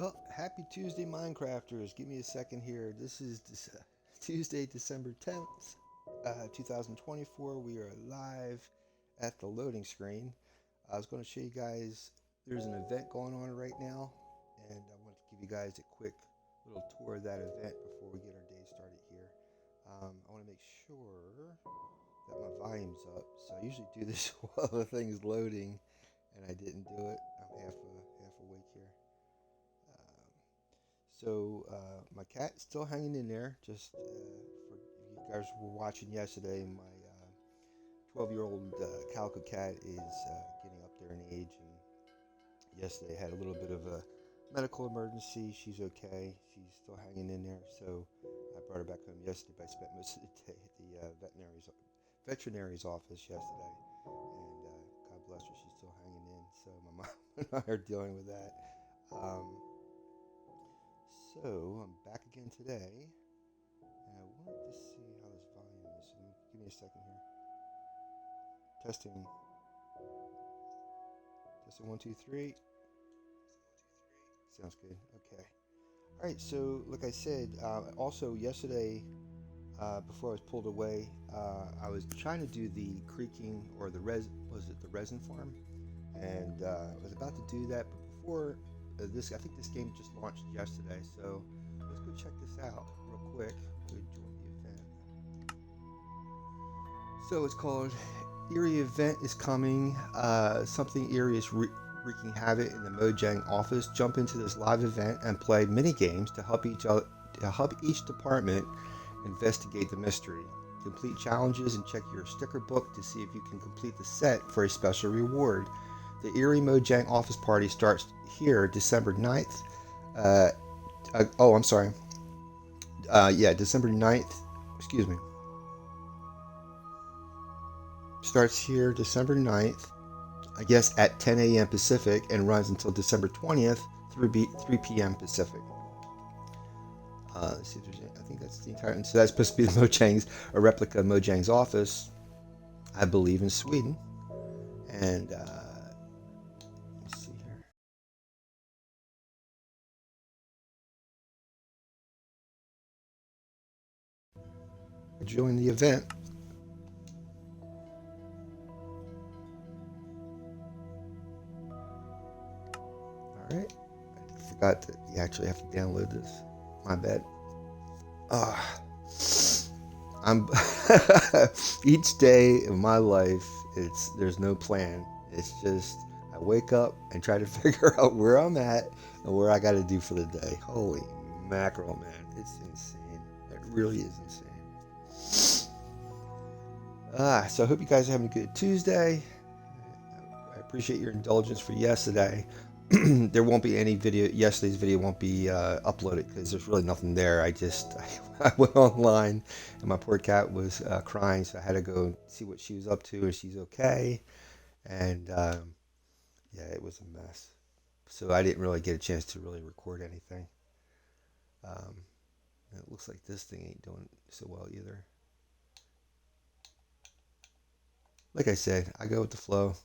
Well, happy Tuesday, Minecrafters. Give me a second here. This is Tuesday, December 10th, 2024. We are live at the loading screen. I was going to show you guys, there's an event going on right now, and I want to give you guys a quick little tour of that event before we get our day started here. I want to make sure that my volume's up. So I usually do this while the thing's loading, and I didn't do it. I'm half awake here. My cat's still hanging in there. Just for if you guys were watching yesterday, my 12-year-old calico cat is getting up there in age, and yesterday had a little bit of a medical emergency. She's okay. She's still hanging in there. So I brought her back home yesterday. But I spent most of the day at the veterinary's office yesterday, and God bless her, she's still hanging in. So my mom and I are dealing with that. Um, So I'm back again today, and I wanted to see how this volume is. So give me a second here. Testing, testing 1, 2, 3. Sounds good. Okay. All right. So like I said, also yesterday, before I was pulled away, I was trying to do the creaking or the resin farm, and I was about to do that, but before I think this game just launched yesterday, so let's go check this out real quick. We join the event. So it's called Eerie Event is coming. Something eerie is wreaking havoc in the Mojang office. Jump into this live event and play mini games to help each department investigate the mystery. Complete challenges and check your sticker book to see if you can complete the set for a special reward. The Erie Mojang office party starts here December 9th. I'm sorry. December 9th. Excuse me. Starts here December 9th, I guess at 10 a.m. Pacific, and runs until December 20th, 3 p.m. Pacific. Let's see if there's any, I think that's the entire. So that's supposed to be the Mojang's, a replica of Mojang's office, I believe, in Sweden. And let's see here. Join the event. Alright. I forgot that you actually have to download this. My bad. I'm each day of my life, there's no plan. It's just I wake up and try to figure out where I'm at and where I got to do for the day. Holy mackerel, man. It's insane. It really is insane. So I hope you guys are having a good Tuesday. I appreciate your indulgence for yesterday. There won't be any video. Yesterday's video won't be uploaded because there's really nothing there. I went online and my poor cat was crying, so I had to go see what she was up to, and she's okay. And it was a mess. So I didn't really get a chance to really record anything. It looks like this thing ain't doing so well either. Like I said, I go with the flow.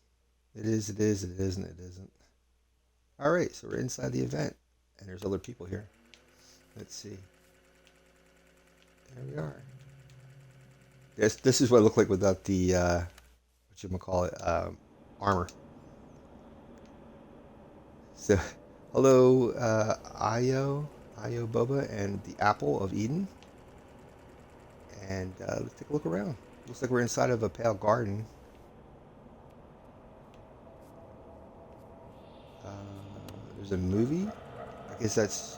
It is, it isn't, it isn't. Alright, so we're inside the event, and there's other people here. Let's see. There we are. This is what it looked like without the, armor. So, hello, Io Boba, and the Apple of Eden. And let's take a look around. Looks like we're inside of a pale garden. There's a movie. I guess that's.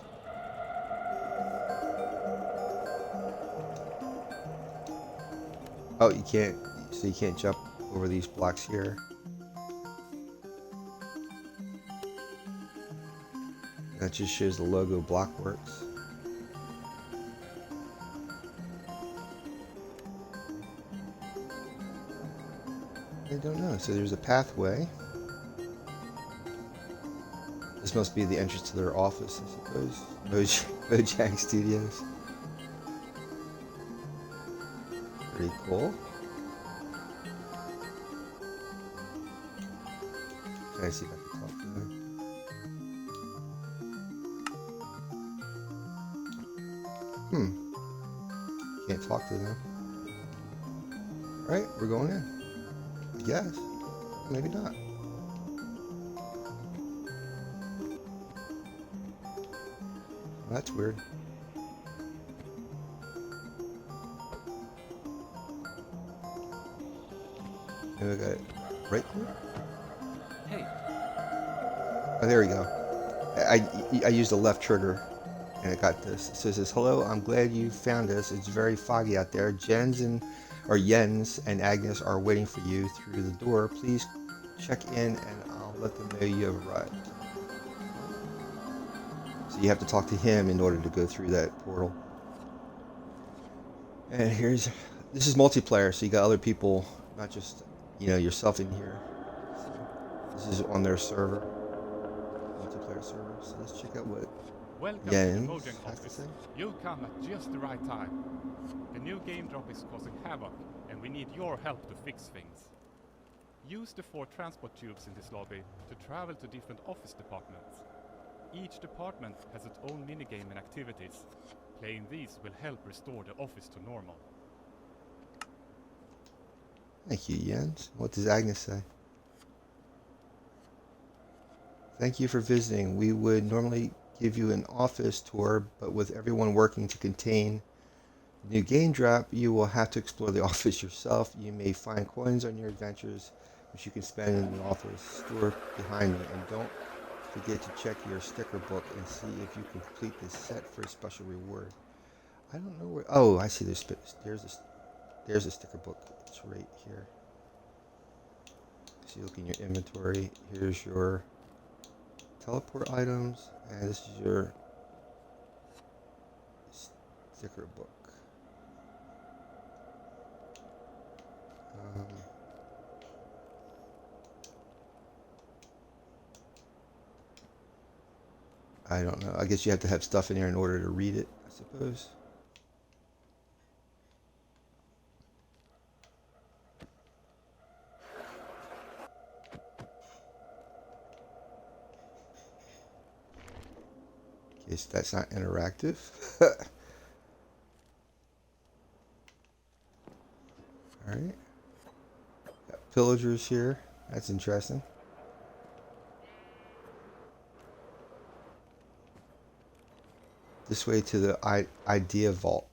Oh, you can't. So you can't jump over these blocks here. That just shows the logo Blockworks. I don't know. So there's a pathway. This must be the entrance to their office, I suppose. Mojang Studios. Pretty cool. Trying to see if I can talk to them. Hmm. Can't talk to them. Alright, we're going in. I guess. Maybe not. That's weird. Maybe I got it right click? Hey. Oh, there we go. I used the left trigger and it got this. So it says, hello, I'm glad you found us. It's very foggy out there. Jens and Agnes are waiting for you through the door. Please check in and I'll let them know you have arrived. So you have to talk to him in order to go through that portal. And this is multiplayer, so you got other people, not just, yourself in here. So this is on their server, multiplayer server. So let's check out what Welcome to the Jens Mojang has to office. say. You've come at just the right time. The new game drop is causing havoc, and we need your help to fix things. Use the 4 transport tubes in this lobby to travel to different office departments. Each department has its own minigame and activities. Playing these will help restore the office to normal. Thank you, Jens. What does Agnes say? Thank you for visiting. We would normally give you an office tour, but with everyone working to contain the new game drop, you will have to explore the office yourself. You may find coins on your adventures, which you can spend in the office store behind me. And don't forget to check your sticker book and see if you can complete this set for a special reward. I don't know where. Oh, I see. There's a sticker book. It's right here. So you look in your inventory. Here's your teleport items, and this is your sticker book. Um, I don't know. I guess you have to have stuff in here in order to read it, I suppose. Guess that's not interactive. Alright. Got pillagers here. That's interesting. This way to the idea vault.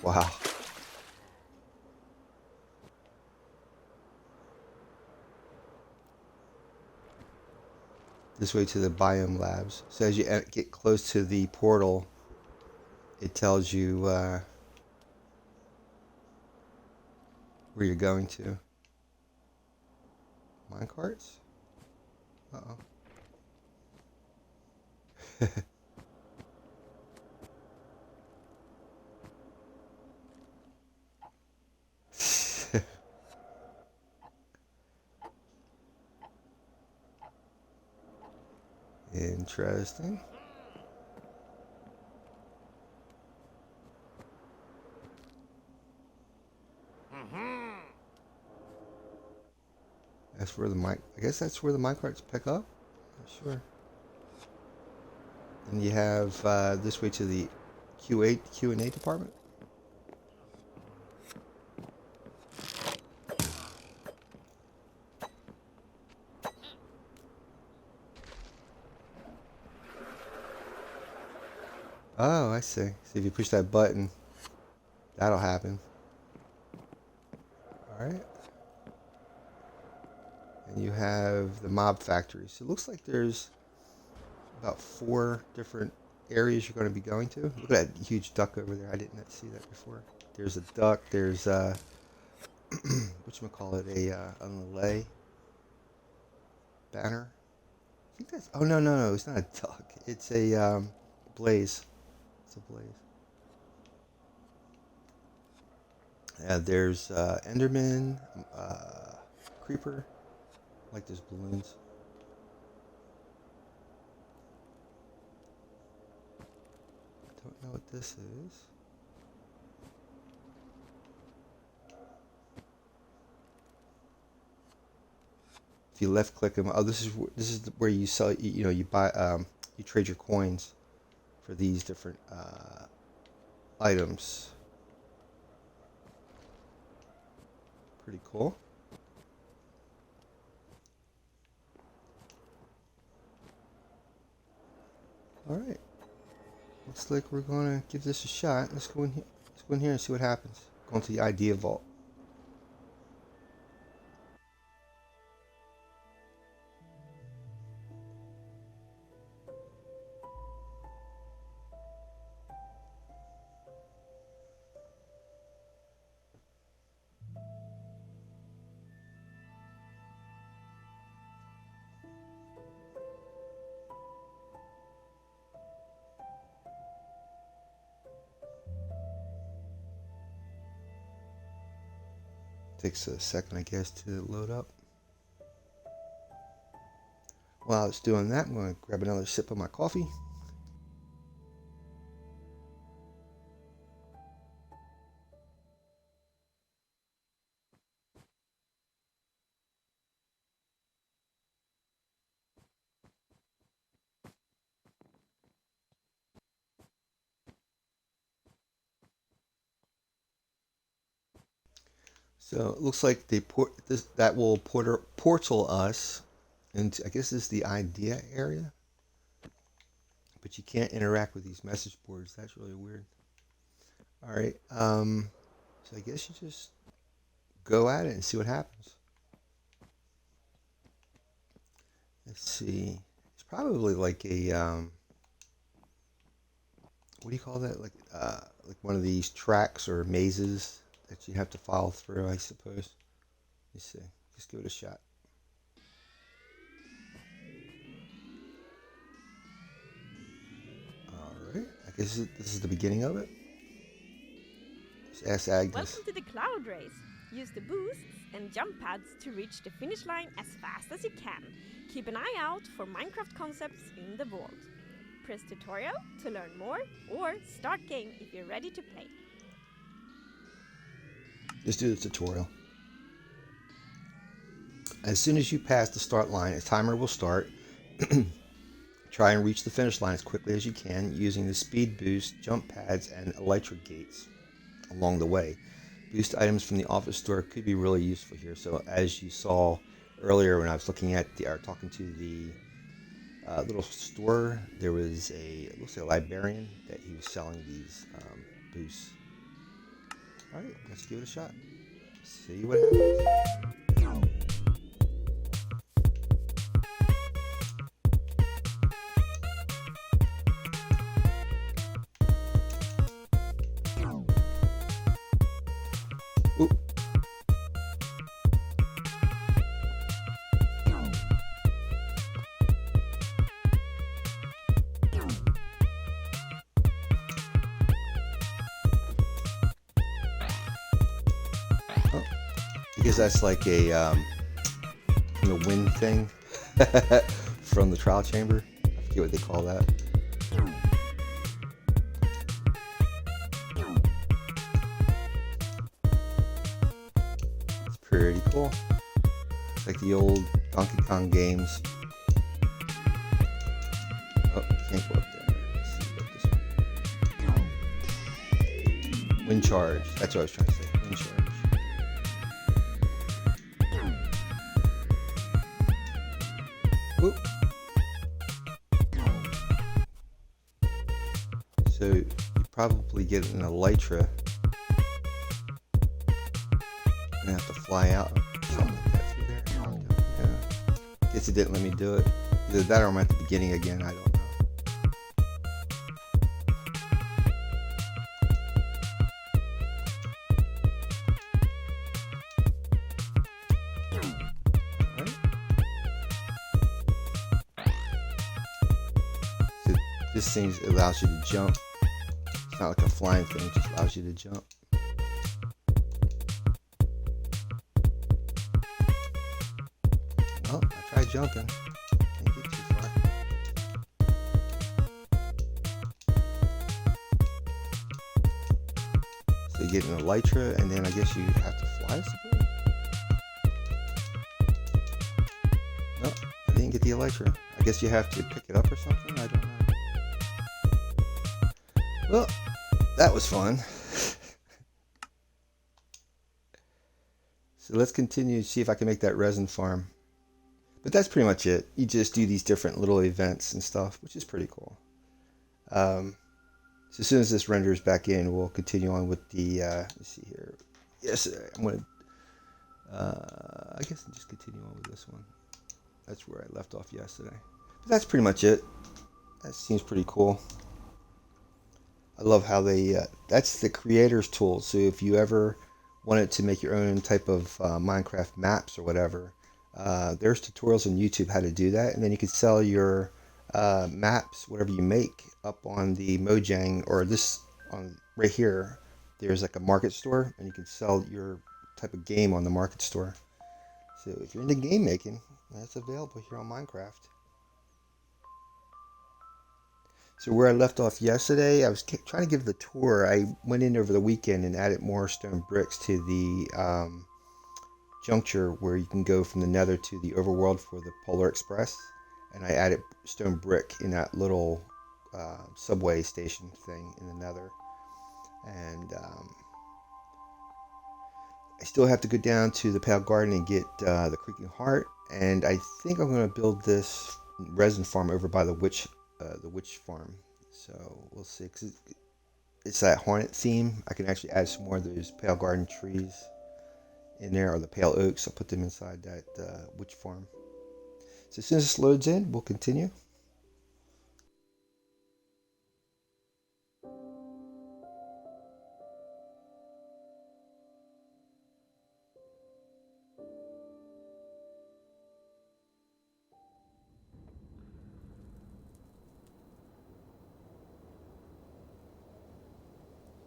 Wow. This way to the biome labs. So as you get close to the portal, it tells you where you're going to. Minecarts? Uh-oh. Interesting. That's where the mic. I guess that's where the minecarts pick up. Not sure. And you have this way to the Q&A department. Oh, I see. So if you push that button, that'll happen. All right. And you have the mob factory. So it looks like there's about 4 different areas you're going to be going to. Look at that huge duck over there. I didn't see that before. There's a duck. There's whatchamacallit, a Malay banner. I think that's. Oh no! It's not a duck. It's a blaze. It's a blaze. There's Enderman, Creeper. Like there's balloons. Don't know what this is. If you left click them, oh, this is where you sell. You buy you trade your coins for these different items. Pretty cool. All right. Looks like we're gonna give this a shot. Let's go in here. Let's go in here and see what happens. Go into the idea vault. Takes a second, I guess, to load up. While it's doing that, I'm going to grab another sip of my coffee. So it looks like they that will portal us into, I guess this is the idea area, but you can't interact with these message boards. That's really weird. All right, so I guess you just go at it and see what happens. Let's see. It's probably like a what do you call that? Like one of these tracks or mazes that you have to follow through, I suppose. Let's see. Just give it a shot. Alright. I guess this is the beginning of it. Just ask Agnes. Welcome to the cloud race. Use the boosts and jump pads to reach the finish line as fast as you can. Keep an eye out for Minecraft concepts in the vault. Press tutorial to learn more, or start game if you're ready to play. Let's do the tutorial. As soon as you pass the start line, a timer will start. Try and reach the finish line as quickly as you can using the speed boost, jump pads, and elytra gates along the way. Boost items from the office store could be really useful here. So as you saw earlier when I was looking at talking to the little store, there was it looks like a librarian that he was selling these boosts. All right, let's give it a shot. See what happens. Ooh. Because that's like a from the wind thing from the trial chamber. I forget what they call that. It's pretty cool. It's like the old Donkey Kong games. Oh, can't go up there. Let's see what this one. Wind charge. That's what I was trying to say. Wind charge. Oop. So you probably get an elytra and have to fly out or something like that through there. Yeah. Guess it didn't let me do it. Either that or I'm at the beginning again. I don't know. This thing allows you to jump. It's not like a flying thing, it just allows you to jump. Well, I tried jumping. Can't get too far. So you get an elytra, and then I guess you have to fly, I suppose. didn't get the elytra. I guess you have to pick it up or something. I don't know. Well, that was fun. So let's continue to see if I can make that resin farm. But that's pretty much it. You just do these different little events and stuff, which is pretty cool. So as soon as this renders back in, we'll continue on with the, let's see here. Yes, I'm going to, I guess I'll just continue on with this one. That's where I left off yesterday. But that's pretty much it. That seems pretty cool. I love how they, that's the creator's tool. So if you ever wanted to make your own type of Minecraft maps or whatever, there's tutorials on YouTube how to do that. And then you can sell your maps, whatever you make, up on the Mojang, or this on right here. There's like a market store, and you can sell your type of game on the market store. So if you're into game making, that's available here on Minecraft. So where I left off yesterday, I was trying to give the tour. I went in over the weekend and added more stone bricks to the juncture where you can go from the Nether to the overworld for the Polar Express. And I added stone brick in that little subway station thing in the Nether. And I still have to go down to the Pale Garden and get the Creaking Heart. And I think I'm going to build this resin farm over by the witch farm. So we'll see. 'Cause it's that haunted theme. I can actually add some more of those Pale Garden trees in there, or the Pale Oaks. I'll put them inside that witch farm. So as soon as this loads in, we'll continue.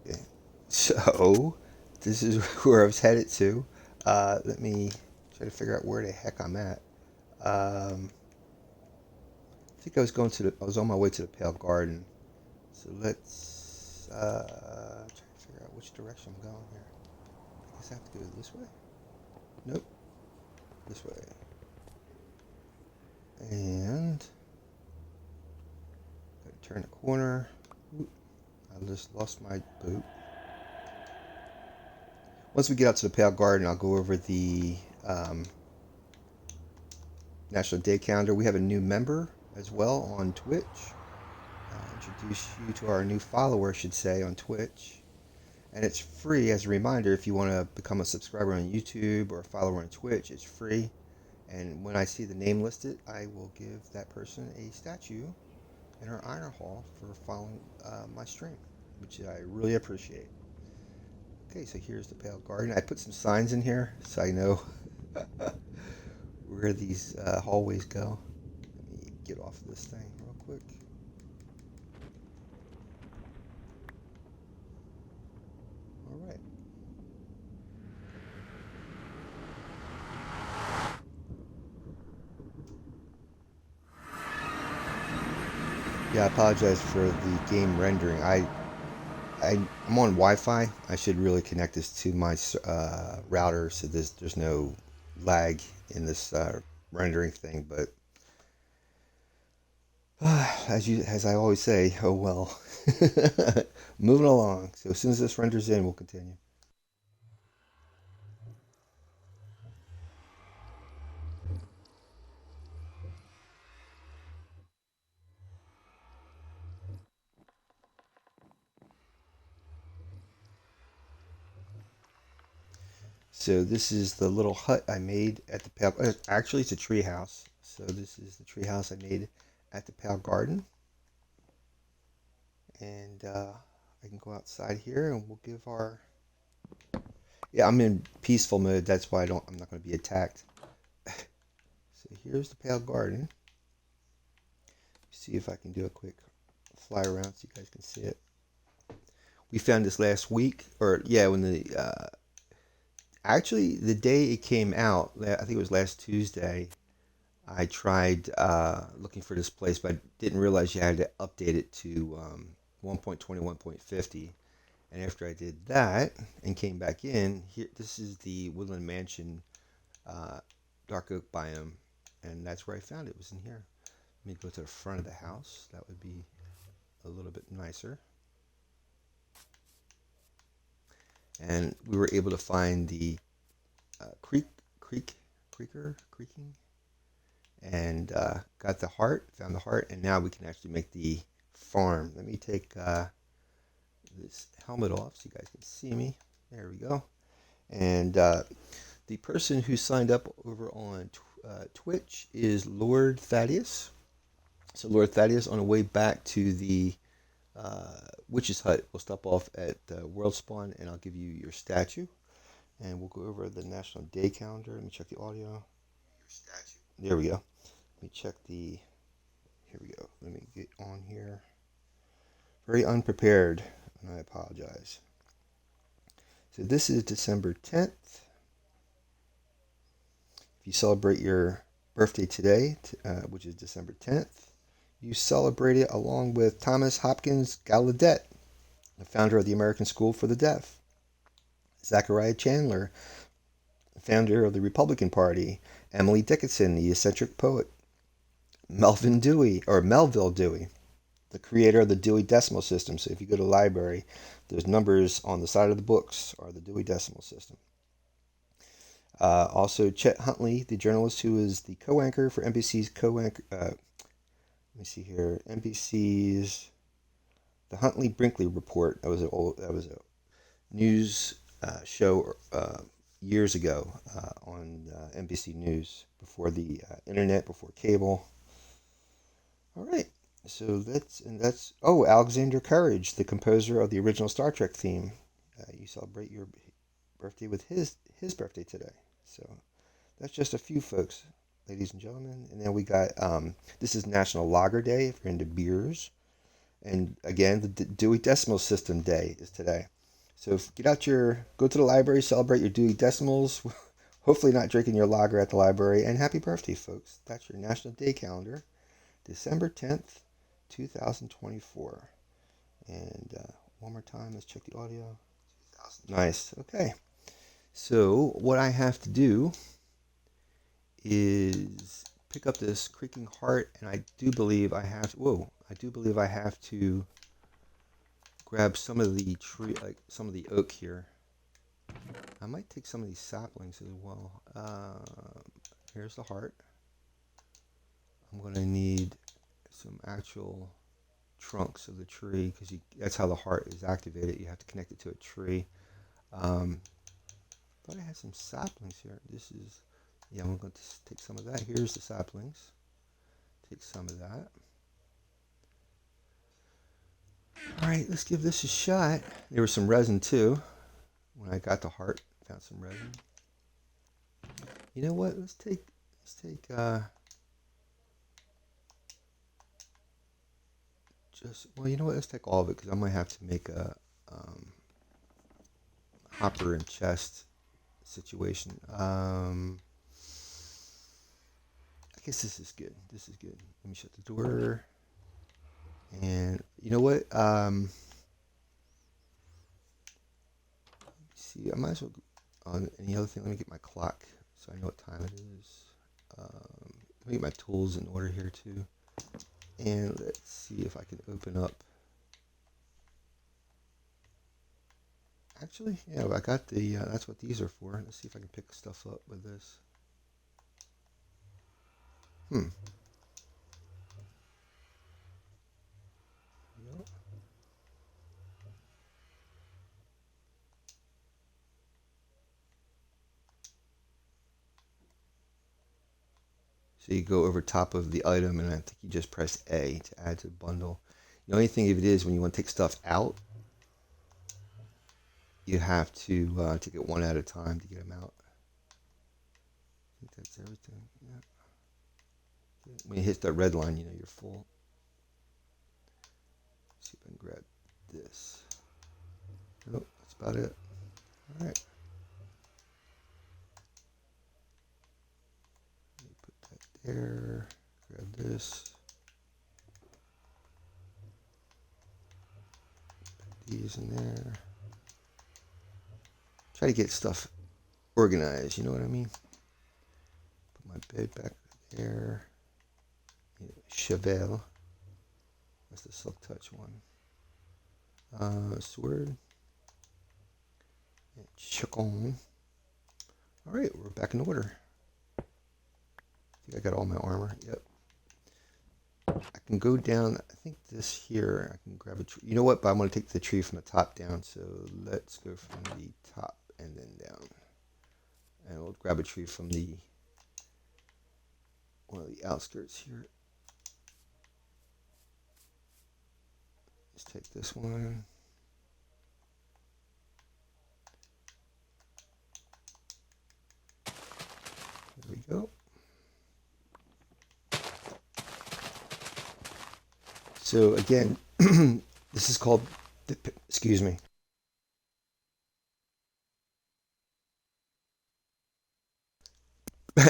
Okay. So this is where I was headed to. Let me try to figure out where the heck I'm at. I think I was going to I was on my way to the Pale Garden. So let's try to figure out which direction I'm going here. I guess I have to go this way? Nope. This way. And gotta turn the corner. Oop, I just lost my boot. Once we get out to the Pale Garden, I'll go over the National Day Calendar. We have a new member as well on Twitch. I'll introduce you to our new follower, I should say, on Twitch. And it's free. As a reminder, if you want to become a subscriber on YouTube or a follower on Twitch, it's free. And when I see the name listed, I will give that person a statue in our honor hall for following my stream, which I really appreciate. Okay, so here's the Pale Garden. I put some signs in here so I know where these hallways go. Let me get off of this thing real quick. All right. Yeah, I apologize for the game rendering. I'm on Wi-Fi. I should really connect this to my router so there's no lag in this rendering thing. But as I always say, oh well. Moving along. So as soon as this renders in, we'll continue. So this is the little hut I made at the Pale. Actually, it's a tree house. So this is the tree house I made at the Pale Garden. And I can go outside here, and we'll give our. Yeah, I'm in peaceful mode. That's why I'm not going to be attacked. So here's the Pale Garden. See if I can do a quick fly around so you guys can see it. We found this last week, or yeah, when the actually the day it came out, I think it was last Tuesday. I tried looking for this place, but I didn't realize you had to update it to 1.21.50. And after I did that and came back in, here this is the Woodland Mansion Dark Oak biome. and that's where I found it. It was in here. Let me go to the front of the house. That would be a little bit nicer. And we were able to find the creaking, and got the heart, found the heart, and now we can actually make the farm. Let me take this helmet off so you guys can see me. There we go. And the person who signed up over on Twitch is Lord Thaddeus. So Lord Thaddeus, on the way back to the Witch's Hut, we'll stop off at World Spawn, and I'll give you your statue. And we'll go over the National Day calendar. Let me check the audio. Your statue. There we go. Let me check the... Here we go. Let me get on here. Very unprepared, and I apologize. So this is December 10th. If you celebrate your birthday today, which is December 10th, you celebrate it along with Thomas Hopkins Gallaudet, the founder of the American School for the Deaf. Zachariah Chandler, founder of the Republican Party. Emily Dickinson, the eccentric poet. Melville Dewey, the creator of the Dewey Decimal System. So if you go to the library, those numbers on the side of the books are the Dewey Decimal System. Also, Chet Huntley, the journalist who is the co-anchor for NBC's let me see here, NBC's The Huntley-Brinkley Report. That was a news show years ago on NBC News, before the internet, before cable. All right, so that's Alexander Courage, the composer of the original Star Trek theme. You celebrate your birthday with his birthday today. So that's just a few folks, ladies and gentlemen. And then we got this is National Lager Day if you're into beers. And again, the Dewey Decimal System Day is today. So go to the library, celebrate your Dewey Decimals. Hopefully not drinking your lager at the library. And happy birthday, folks. That's your National Day calendar. December 10th, 2024. And one more time, let's check the audio. Nice. Okay. So what I have to do is pick up this creaking heart, and I do believe I have to grab some of the tree, like some of the oak here. I might take some of these saplings as well. Here's the heart. I'm going to need some actual trunks of the tree, because that's how the heart is activated. You have to connect it to a tree. Thought I had some saplings here. I'm going to take some of that. Here's the saplings. Take some of that. Alright, let's give this a shot. There was some resin too. When I got the heart, found some resin. You know what? Let's take let's take all of it, because I might have to make a hopper and chest situation. I guess this is good. Let me shut the door. And you know what? Let me see. I might as well. Any other thing? Let me get my clock so I know what time it is. Let me get my tools in order here too. And let's see if I can open up. Actually, yeah, I got the. That's what these are for. Let's see if I can pick stuff up with this. Yep. So you go over top of the item, and I think you just press A to add to the bundle. The only thing of it is, when you want to take stuff out, you have to take it one at a time to get them out. I think that's everything. Yeah. When you hit that red line, you know you're full. Let's see if I can grab this. Nope, that's about it. All right. Let me put that there. Grab this. Put these in there. Try to get stuff organized, you know what I mean? Put my bed back Air. Chevel. That's the Silk Touch one. Sword. Chacon. All right, we're back in order. I think I got all my armor. Yep. I can go down. I think this here. I can grab a tree. You know what? But I'm going to take the tree from the top down. So let's go from the top and then down. And we'll grab a tree from the one of the outskirts here. Let's take this one. There we go. So again, this is called, excuse me.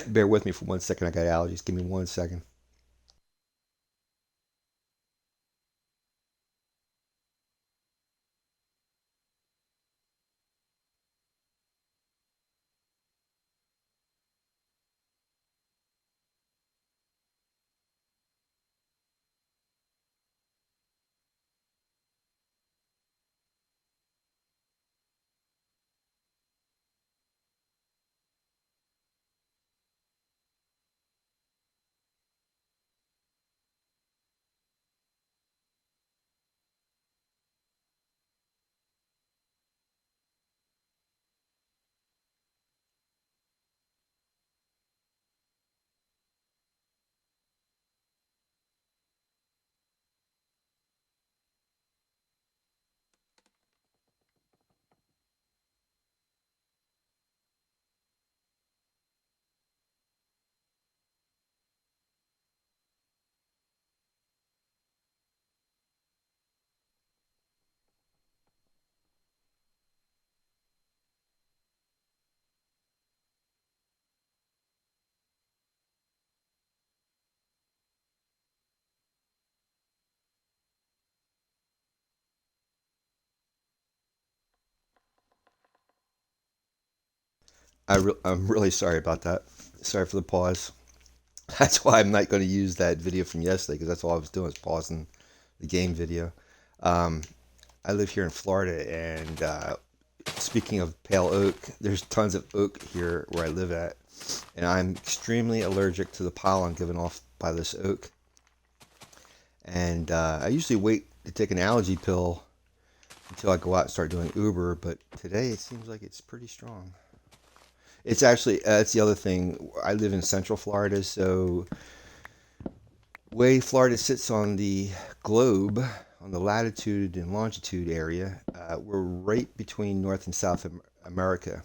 Bear with me for 1 second. I got allergies. Give me 1 second. I'm really sorry about that. Sorry for the pause. That's why I'm not going to use that video from yesterday because that's all I was doing was pausing the game video. Um, I live here in Florida, and speaking of pale oak, there's tons of oak here where I live at, and I'm extremely allergic to the pollen given off by this oak. And I usually wait to take an allergy pill until I go out and start doing Uber, but today it seems like it's pretty strong. It's actually, that's the other thing. I live in Central Florida, so way Florida sits on the globe, on the latitude and longitude area, we're right between North and South America.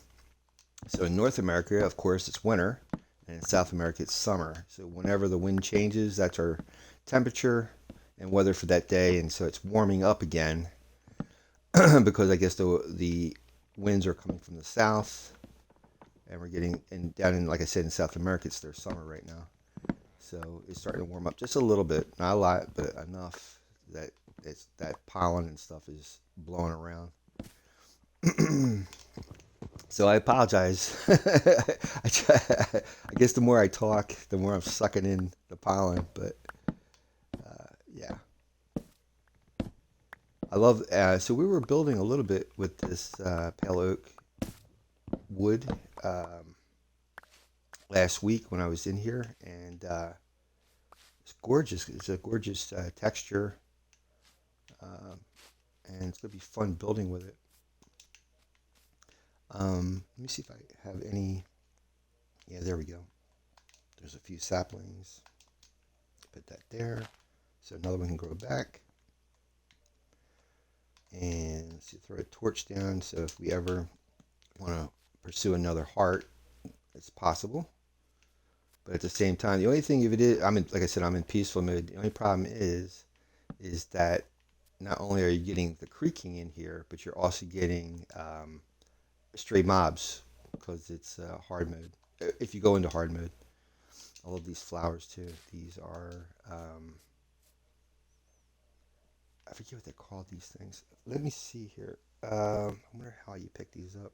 So in North America, of course, it's winter, and in South America, it's summer. So whenever the wind changes, that's our temperature and weather for that day, and so it's warming up again because I guess the winds are coming from the south, and we're getting, and down in, like I said, in South America, it's their summer right now. So it's starting to warm up just a little bit, not a lot, but enough that that pollen and stuff is blowing around. So I apologize. I guess the more I talk, the more I'm sucking in the pollen. But yeah, I love. So we were building a little bit with this pale oak wood last week when I was in here, and it's gorgeous. It's a gorgeous texture, and it's gonna be fun building with it. Let me see if I have any. Yeah, there we go. There's a few saplings. Put that there. So another one can grow back. And let's see, throw a torch down. So if we ever want to pursue another heart, it's possible. But at the same time, the only thing, if it is, like I said, I'm in peaceful mode. The only problem is that not only are you getting the creaking in here, but you're also getting stray mobs because it's hard mode. If you go into hard mode, all of these flowers too. These are I forget what they're called. These things. Let me see here. I wonder how you pick these up.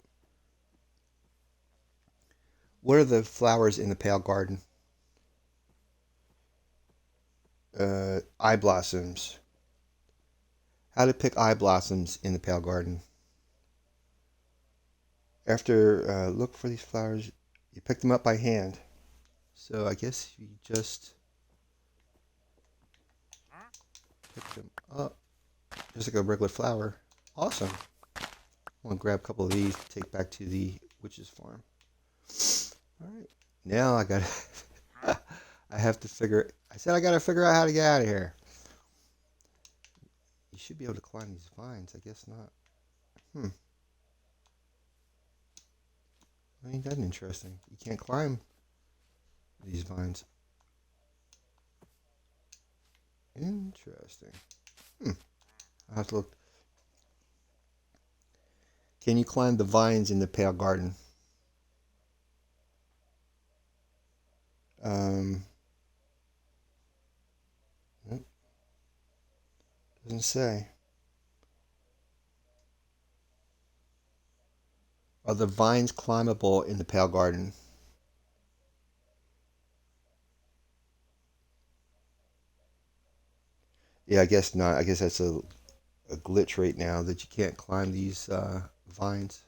What are the flowers in the pale garden? eye blossoms. How to pick eye blossoms in the Pale Garden. After look for these flowers, you pick them up by hand. So I guess you just pick them up, just like a regular flower. Awesome. I'm gonna grab a couple of these to take back to the witch's farm. All right, now I gotta. I have to figure. I said I gotta figure out how to get out of here. You should be able to climb these vines. I guess not. Ain't that interesting? You can't climb these vines. Interesting. I'll have to look. Can you climb the vines in the Pale Garden? Nope, doesn't say. Are the vines climbable in the Pale Garden? Yeah, I guess not. I guess that's a glitch right now that you can't climb these vines.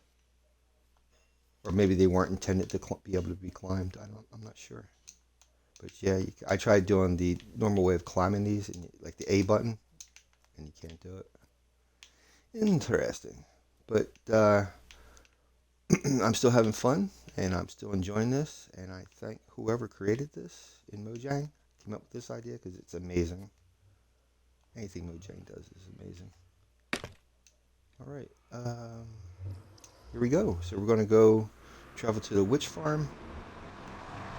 Or maybe they weren't intended to be able to be climbed. I'm not sure. But yeah, I tried doing the normal way of climbing these, and like the A button, and you can't do it. Interesting. But I'm still having fun, and I'm still enjoying this, and I thank whoever created this in Mojang, came up with this idea, because it's amazing. Anything Mojang does is amazing. All right, here we go. So we're going to go travel to the witch farm.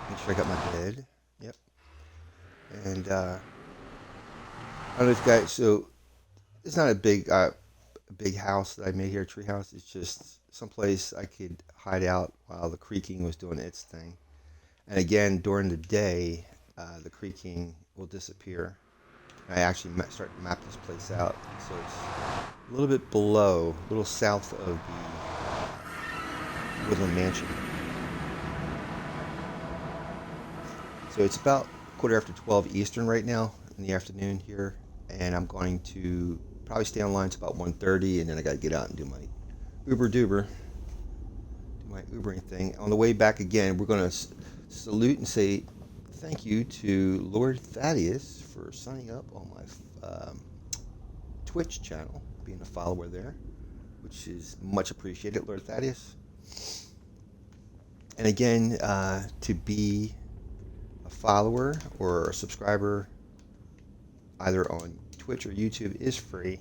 Make sure I got my bed. Yep. And I don't know if you guys, so it's not a big house that I made here, tree house. It's just someplace I could hide out while the creaking was doing its thing. And again, during the day, the creaking will disappear. And I actually start to map this place out. So it's a little bit below, a little south of the Woodland Mansion. So it's about 12:15 Eastern right now in the afternoon here. And I'm going to probably stay online until about 1:30, and then I got to get out and do my Uber Duber. Do my Ubering thing. On the way back again, we're going to salute and say thank you to Lord Thaddeus for signing up on my Twitch channel, being a follower there, which is much appreciated, Lord Thaddeus. And again, to be a follower or a subscriber, either on Twitch or YouTube, is free.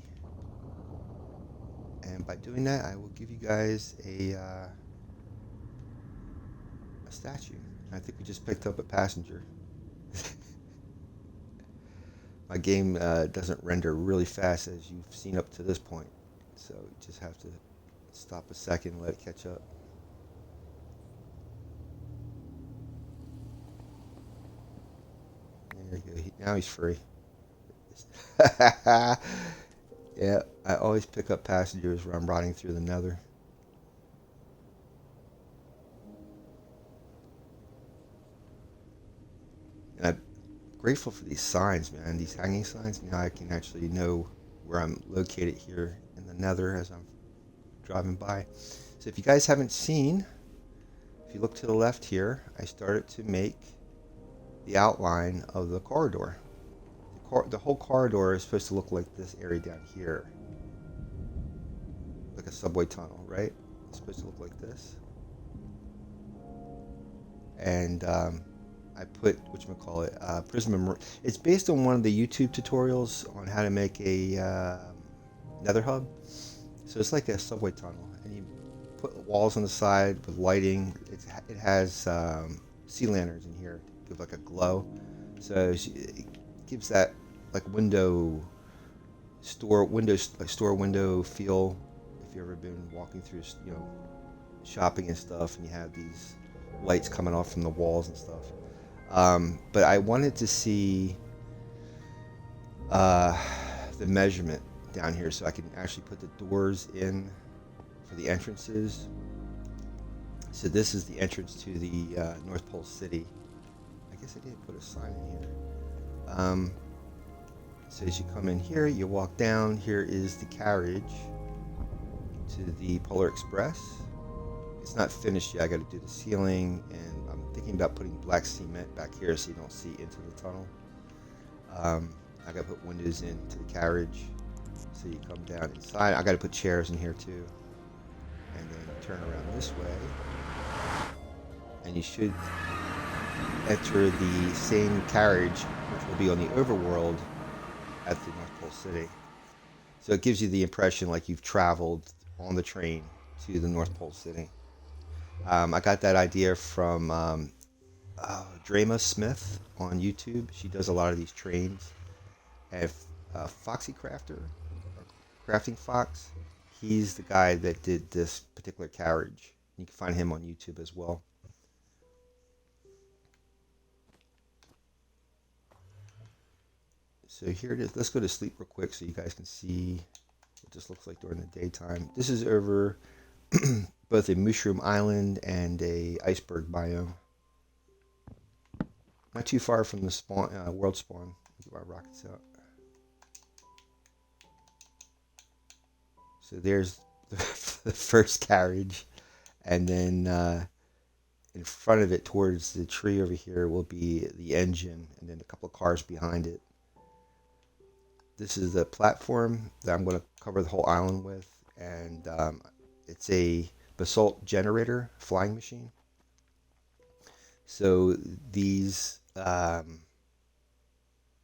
And by doing that, I will give you guys a statue. I think we just picked up a passenger. My game doesn't render really fast, as you've seen up to this point. So you just have to stop a second and let it catch up. There you go. Now he's free. Yeah, I always pick up passengers when I'm riding through the Nether. And I'm grateful for these signs, man. These hanging signs. Now I can actually know where I'm located here in the Nether as I'm driving by. So if you guys haven't seen, if you look to the left here, I started to make the outline of the corridor. The whole corridor is supposed to look like this area down here. Like a subway tunnel, right? It's supposed to look like this. And I put, Prism and it's based on one of the YouTube tutorials on how to make a nether hub. So it's like a subway tunnel. And you put walls on the side with lighting. It has sea lanterns in here to give like a glow. So it gives that like store window feel. If you've ever been walking through, shopping and stuff, and you have these lights coming off from the walls and stuff. But I wanted to see the measurement down here, so I can actually put the doors in for the entrances. So this is the entrance to the North Pole City. I guess I didn't put a sign in here. So as you come in here, you walk down. Here is the carriage to the Polar Express. It's not finished yet. I got to do the ceiling, and I'm thinking about putting black cement back here so you don't see into the tunnel. I got to put windows into the carriage so you come down inside. I got to put chairs in here too, and then turn around this way, and you should enter the same carriage, which will be on the overworld at the North Pole City. So it gives you the impression like you've traveled on the train to the North Pole City. I got that idea from Drama Smith on YouTube. She does a lot of these trains. And Foxy Crafter, or Crafting Fox, he's the guy that did this particular carriage. You can find him on YouTube as well. So here it is. Let's go to sleep real quick so you guys can see what this looks like during the daytime. This is over both a mushroom island and a iceberg biome. Not too far from the spawn, world spawn. Get my rockets out. So there's the first carriage, and then in front of it, towards the tree over here, will be the engine, and then a couple of cars behind it. This is the platform that I'm going to cover the whole island with, and it's a basalt generator flying machine. So these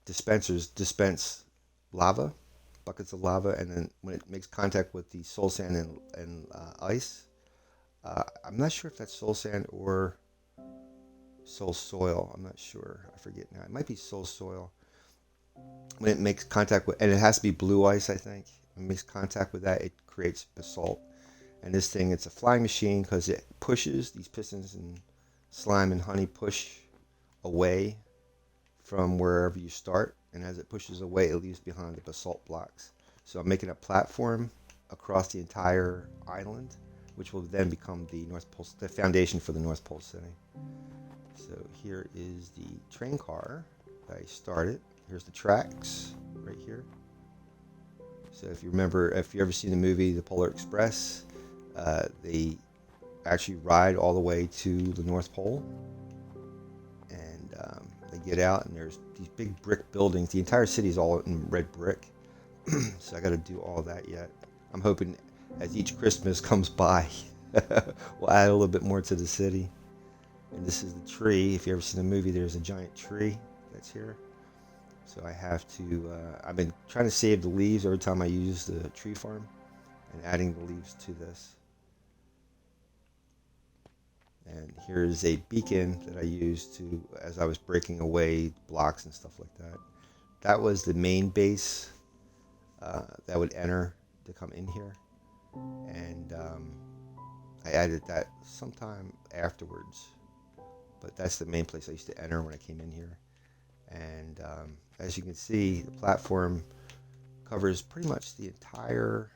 dispensers dispense lava, buckets of lava, and then when it makes contact with the soul sand and ice, I'm not sure if that's soul sand or soul soil. I'm not sure. I forget now. It might be soul soil. When it makes contact with, and it has to be blue ice, I think. When it makes contact with that, it creates basalt. And this thing, it's a flying machine because it pushes these pistons and slime and honey push away from wherever you start. And as it pushes away, it leaves behind the basalt blocks. So I'm making a platform across the entire island, which will then become the North Pole, the foundation for the North Pole City. So here is the train car that I started. Here's the tracks right here. So if you remember, if you ever seen the movie The Polar Express, they actually ride all the way to the North Pole, and they get out, and there's these big brick buildings. The entire city is all in red brick. So I got to do all that yet. I'm hoping as each Christmas comes by, we'll add a little bit more to the city. And this is the tree. If you ever seen the movie, there's a giant tree that's here. So I have to, I've been trying to save the leaves every time I use the tree farm, and adding the leaves to this. And here's a beacon that I used to, as I was breaking away blocks and stuff like that. That was the main base that would enter to come in here. And I added that sometime afterwards. But that's the main place I used to enter when I came in here. And as you can see, the platform covers pretty much the entire,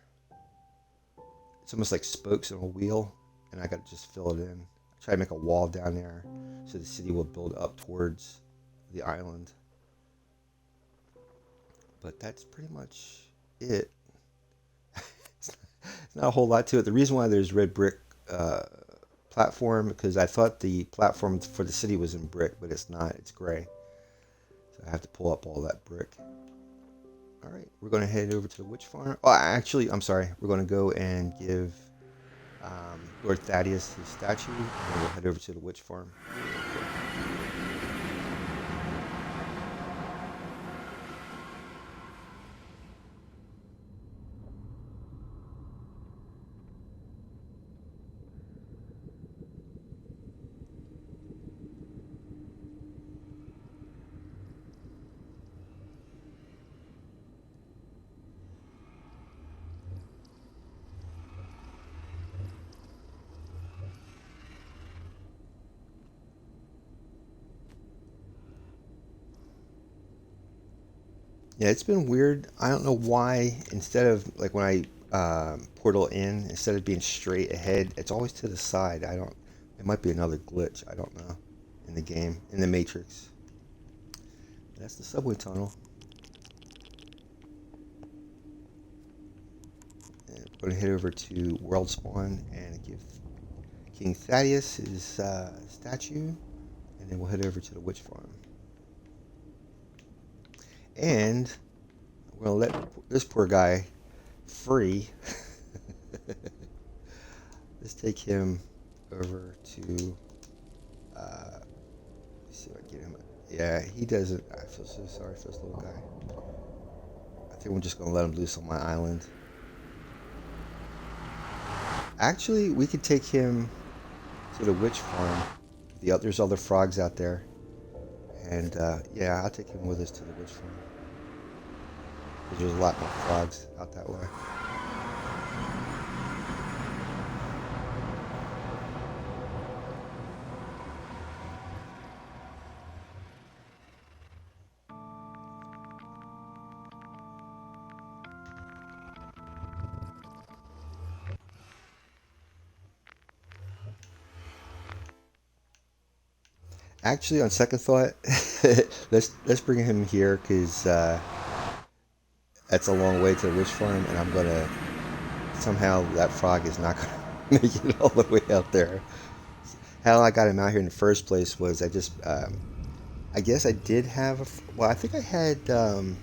it's almost like spokes on a wheel, and I got to just fill it in. Try to make a wall down there so the city will build up towards the island. But that's pretty much it. It's not a whole lot to it. The reason why there's red brick platform, because I thought the platform for the city was in brick, but it's not. It's gray. I have to pull up all that brick. All right, we're going to head over to the witch farm. Oh, actually, I'm sorry. We're going to go and give Lord Thaddeus his statue, and then we'll head over to the witch farm. Yeah, it's been weird. I don't know why, instead of like when I portal in, instead of being straight ahead, it's always to the side. I don't, it might be another glitch. I don't know, in the game, in the Matrix. That's the subway tunnel. going to head over to World Spawn and give King Thaddeus his statue, and then we'll head over to the witch farm. And we're going to let this poor guy free. Let's take him over to, let's see if I can get him. Yeah, he doesn't, I feel so sorry for this little guy. I think we're just going to let him loose on my island. Actually, we could take him to the witch farm. There's other frogs out there. And yeah, I'll take him with us to the witch farm. Because there's a lot more frogs out that way. Actually, on second thought, let's bring him here because that's a long way to the witch farm, and I'm gonna somehow that frog is not gonna make it all the way out there. How I got him out here in the first place was I just I guess I did have well, I think I had no,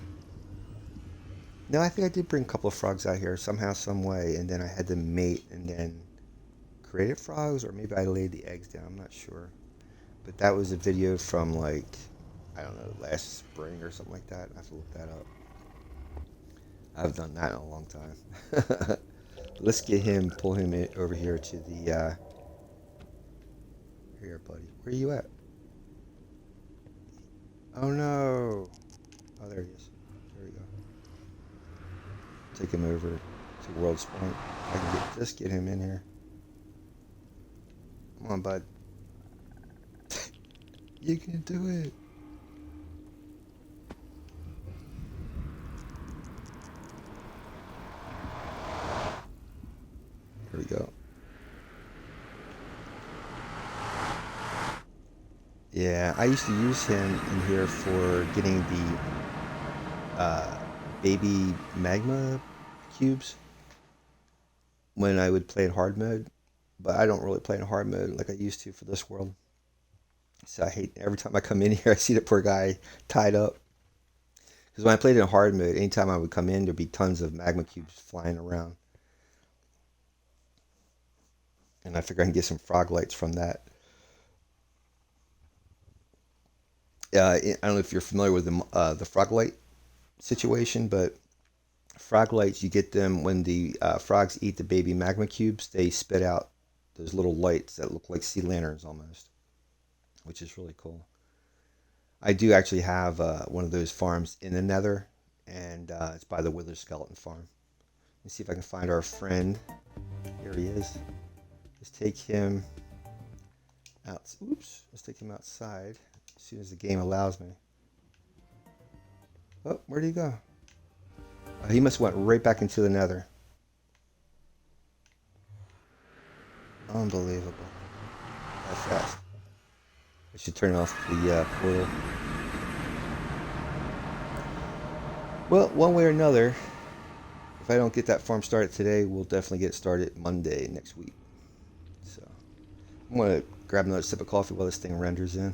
I think I did bring a couple of frogs out here somehow, some way, and then I had them mate and then created frogs, or maybe I laid the eggs down. I'm not sure. But that was a video from like, I don't know, last spring or something like that. I have to look that up. I've done that in a long time. Let's get him, pull him over here to the, here, buddy. Where are you at? Oh no. Oh, there he is. There we go. Take him over to World's Point. I can just get him in here. Come on, bud. You can do it. Here we go. Yeah, I used to use him in here for getting the baby magma cubes when I would play in hard mode, but I don't really play in hard mode like I used to for this world. So I hate every time I come in here, I see the poor guy tied up. Because when I played in hard mode, anytime I would come in, there'd be tons of magma cubes flying around. And I figure I can get some frog lights from that. I don't know if you're familiar with the frog light situation, but frog lights, you get them when the frogs eat the baby magma cubes. They spit out those little lights that look like sea lanterns almost, which is really cool. I do actually have one of those farms in the Nether, and it's by the Wither Skeleton Farm. Let's see if I can find our friend. Here he is. Let's take him out. Oops. Let's take him outside as soon as the game allows me. Oh, where'd he go? He must have went right back into the Nether. Unbelievable. That fast. I should turn off the portal. Well, one way or another, if I don't get that farm started today, we'll definitely get started Monday next week. So I'm going to grab another sip of coffee while this thing renders in.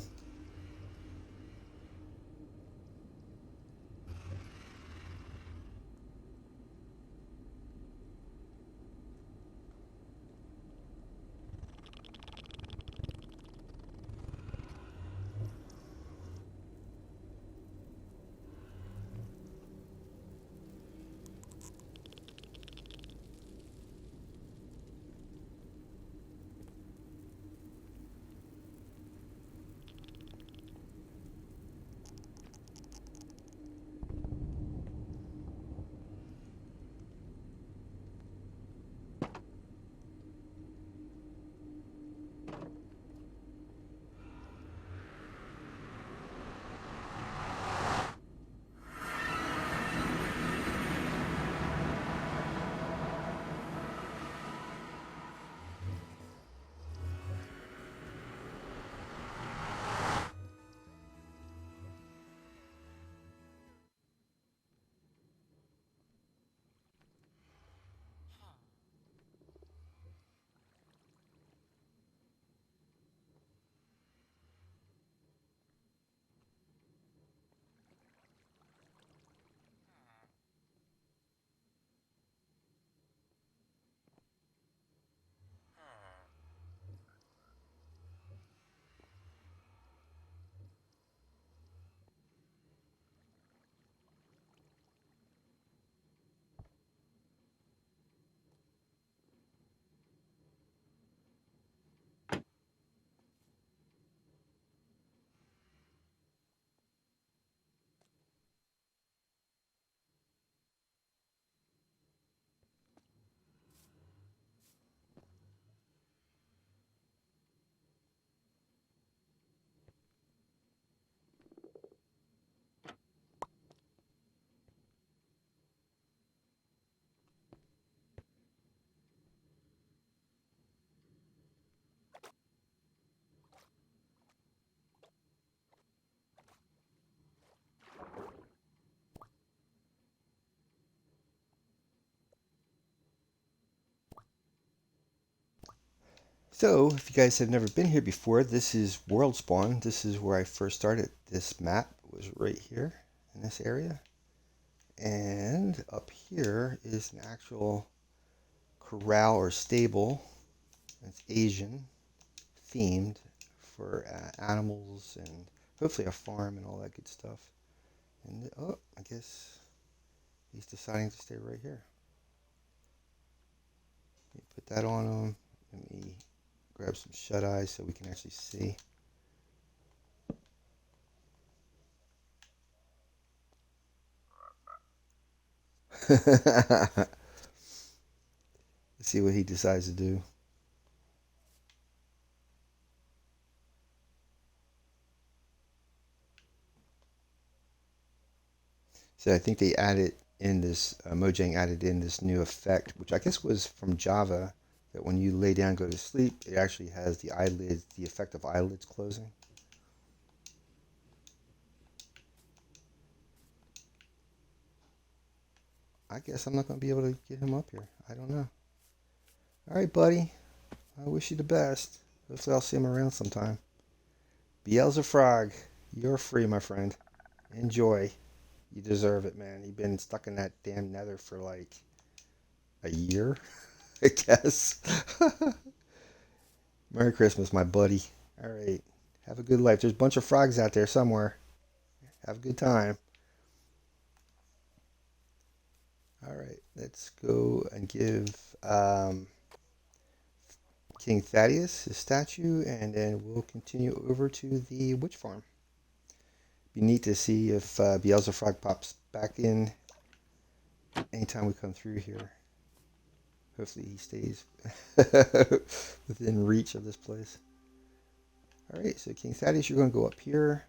So, if you guys have never been here before, this is World Spawn. This is where I first started. This map was right here in this area. And up here is an actual corral or stable. It's Asian themed for animals and hopefully a farm and all that good stuff. And oh, I guess he's deciding to stay right here. Let me put that on him. Let me grab some shut eyes so we can actually see. Let's see what he decides to do. So I think they added in this, Mojang added in this new effect, which I guess was from Java, that when you lay down, go to sleep, it actually has the eyelids, the effect of eyelids closing. I guess I'm not going to be able to get him up here. I don't know. All right, buddy. I wish you the best. Hopefully I'll see him around sometime. Beelzefrog, you're free, my friend. Enjoy. You deserve it, man. You've been stuck in that damn nether for like a year, I guess. Merry Christmas, my buddy. All right. Have a good life. There's a bunch of frogs out there somewhere. Have a good time. All right. Let's go and give King Thaddeus his statue, and then we'll continue over to the witch farm. Be neat to see if Beelzefrog pops back in anytime we come through here. Hopefully he stays within reach of this place. Alright, so King Thaddeus, you're going to go up here.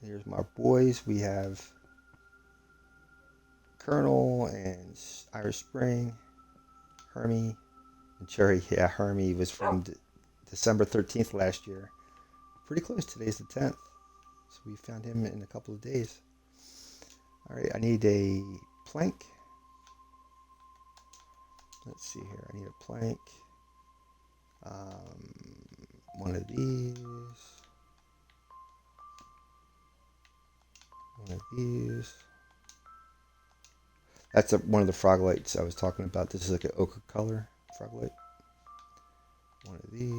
There's my boys. We have Colonel and Irish Spring, Hermie, and Cherry. Yeah, Hermie was from December 13th last year. Pretty close. Today's the 10th. So we found him in a couple of days. Alright, I need a plank. Let's see here. I need a plank. One of these. One of these. That's one of the frog lights I was talking about. This is like an ochre color frog light. One of these.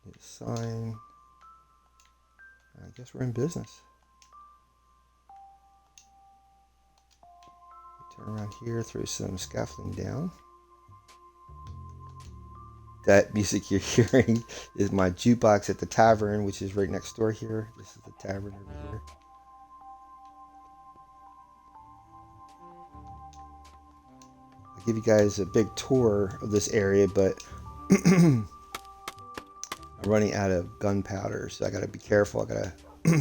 Need a sign. I guess we're in business. Turn around here, throw some scaffolding down. That music you're hearing is my jukebox at the tavern, which is right next door here. This is the tavern over here. I'll give you guys a big tour of this area, but I'm running out of gunpowder, so I gotta be careful. I gotta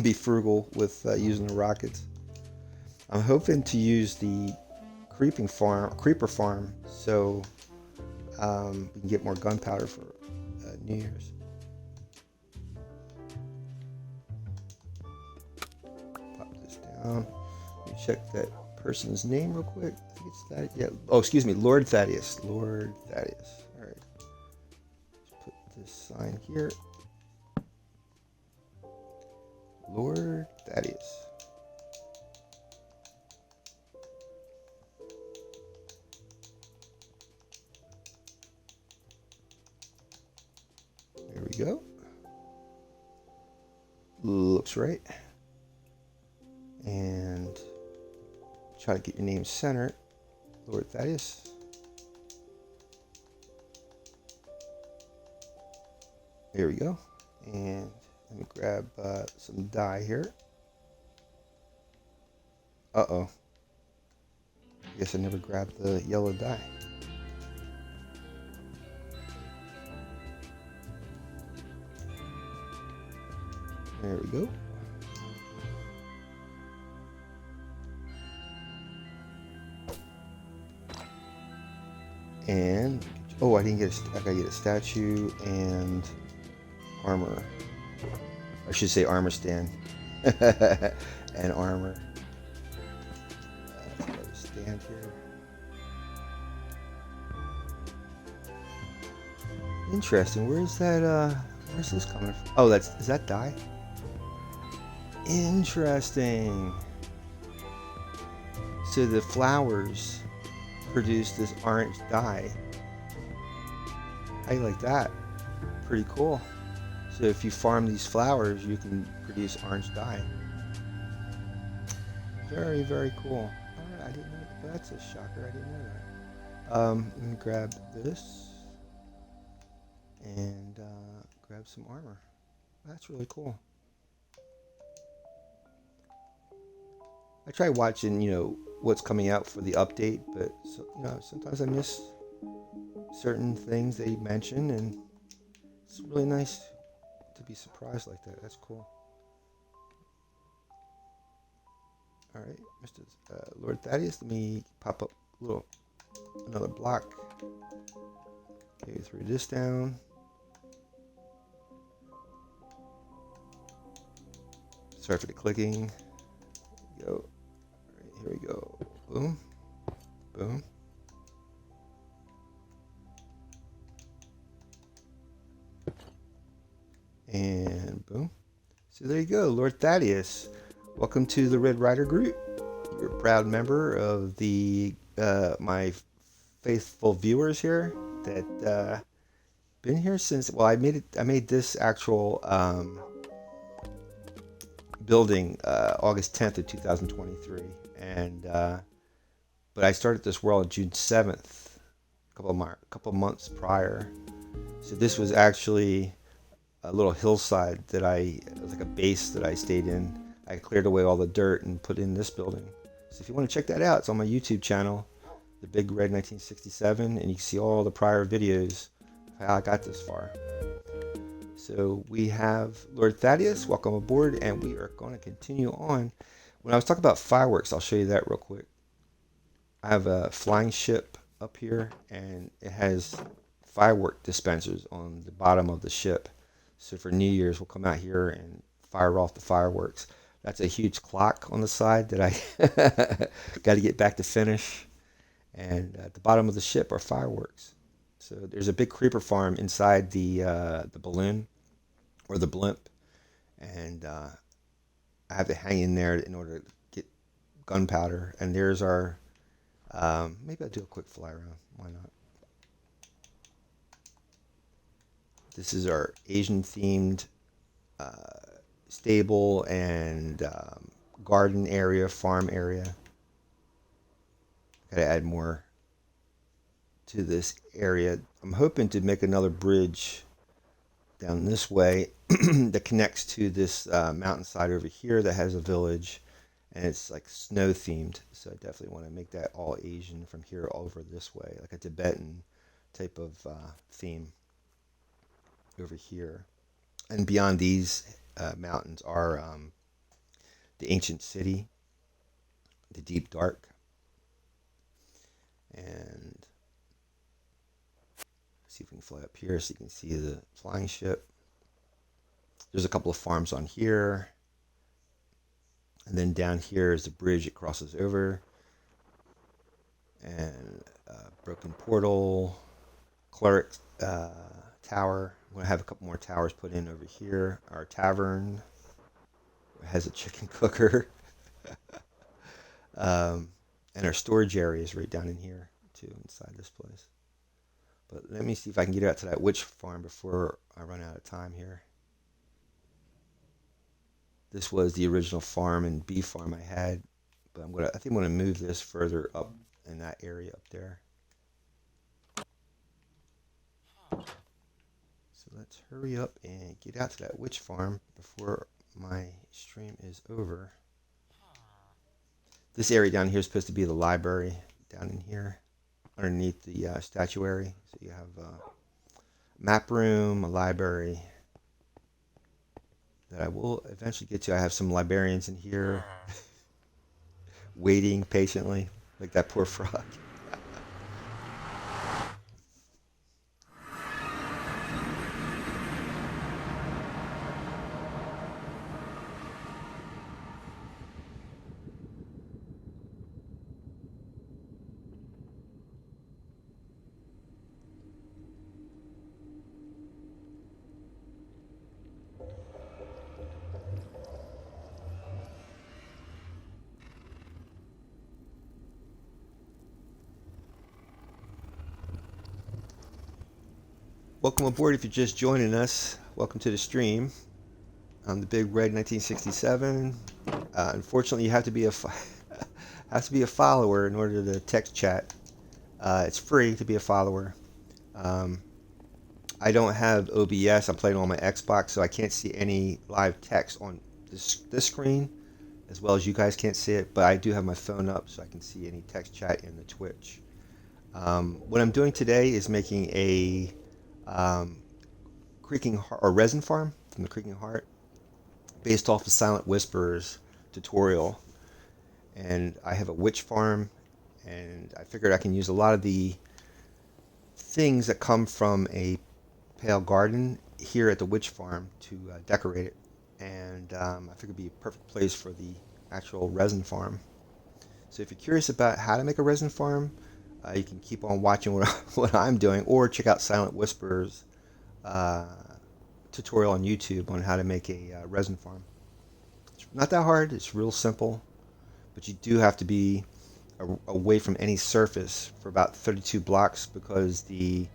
be frugal with using the rockets. I'm hoping to use the creeper farm, so we can get more gunpowder for New Year's. Pop this down. Let me check that person's name real quick. I think it's that. Yeah. Oh, excuse me, Lord Thaddeus. Lord Thaddeus. All right. Let's put this sign here. Lord Thaddeus. There we go. Looks right. And try to get your name centered. Lord Thaddeus. There we go. And let me grab some dye here. Uh-oh. I guess I never grabbed the yellow dye. There we go. And oh, I didn't get I gotta get a statue and armor. I should say armor stand. And armor. Stand here. Interesting. Where's that? Where's this coming from? Oh, is that dye? Interesting. So the flowers produce this orange dye. How you like that? Pretty cool. So if you farm these flowers, you can produce orange dye. Very, very cool. All right, I didn't know. That's a shocker. I didn't know that. Let me grab this and grab some armor. That's really cool. I try watching, what's coming out for the update, but sometimes I miss certain things they mention, and it's really nice to be surprised like that. That's cool. All right, Mr. Lord Thaddeus, let me pop up another block. Okay, throw this down. Sorry for the clicking. Go. All right, here we go. Boom. Boom. And boom. So there you go, Lord Thaddeus. Welcome to the Red Rider Group. You're a proud member of the my faithful viewers here that been here since. Well, I made this actual building August 10th of 2023, and but I started this world June 7th, a couple months prior. So this was actually a little hillside it was like a base that I stayed in. I cleared away all the dirt and put in this building. So if you want to check that out, it's on my YouTube channel, The Big Red 1967, and you can see all the prior videos of how I got this far. So we have Lord Thaddeus, welcome aboard, and we are going to continue on. When I was talking about fireworks, I'll show you that real quick. I have a flying ship up here, and it has firework dispensers on the bottom of the ship. So for New Year's, we'll come out here and fire off the fireworks. That's a huge clock on the side that I got to get back to finish. And at the bottom of the ship are fireworks. So there's a big creeper farm inside the balloon or the blimp, and I have to hang in there in order to get gunpowder. And there's our maybe I'll do a quick fly around. Why not? This is our Asian themed stable and garden area, farm area. Gotta add more to this area. I'm hoping to make another bridge down this way that connects to this mountainside over here that has a village, and it's like snow themed. So I definitely want to make that all Asian from here over this way, like a Tibetan type of theme over here. And beyond these mountains are the ancient city, the deep dark, and see if we can fly up here so you can see the flying ship. There's a couple of farms on here, and then down here is the bridge it crosses over, and broken portal, cleric tower. I'm going to have a couple more towers put in over here. Our tavern has a chicken cooker. And our storage area is right down in here too, inside this place. But let me see if I can get out to that witch farm before I run out of time here. This was the original farm and bee farm I had, but I think I'm gonna move this further up in that area up there. So let's hurry up and get out to that witch farm before my stream is over. This area down here is supposed to be the library down in here underneath the statuary. So you have a map room, a library that I will eventually get to. I have some librarians in here waiting patiently, like that poor frog. Welcome aboard if you're just joining us. Welcome to the stream. I'm the Big Red 1967. Unfortunately, you have to be a have to be a follower in order to text chat. It's free to be a follower. Um, I don't have OBS. I'm playing on my Xbox, so I can't see any live text on this screen, as well as you guys can't see it. But I do have my phone up, so I can see any text chat in the Twitch. What I'm doing today is making a creaking or resin farm from the Creaking Heart, based off of Silent Whisperer's tutorial. And I have a witch farm, and I figured I can use a lot of the things that come from a pale garden here at the witch farm to decorate it. And I figured it'd be a perfect place for the actual resin farm. So if you're curious about how to make a resin farm, you can keep on watching what I'm doing, or check out Silent Whisperer's tutorial on YouTube on how to make a resin farm. It's not that hard. It's real simple, but you do have to be away from any surface for about 32 blocks, because the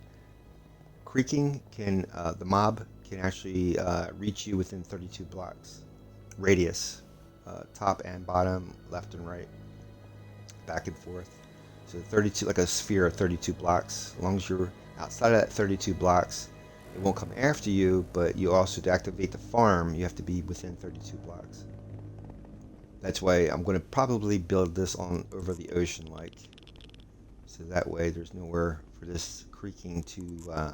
creaking can, the mob can actually reach you within 32 blocks radius, top and bottom, left and right, back and forth. So 32, like a sphere of 32 blocks. As long as you're outside of that 32 blocks, it won't come after you, but you also, to activate the farm, you have to be within 32 blocks. That's why I'm going to probably build this on over the ocean, like, so that way there's nowhere for this creaking to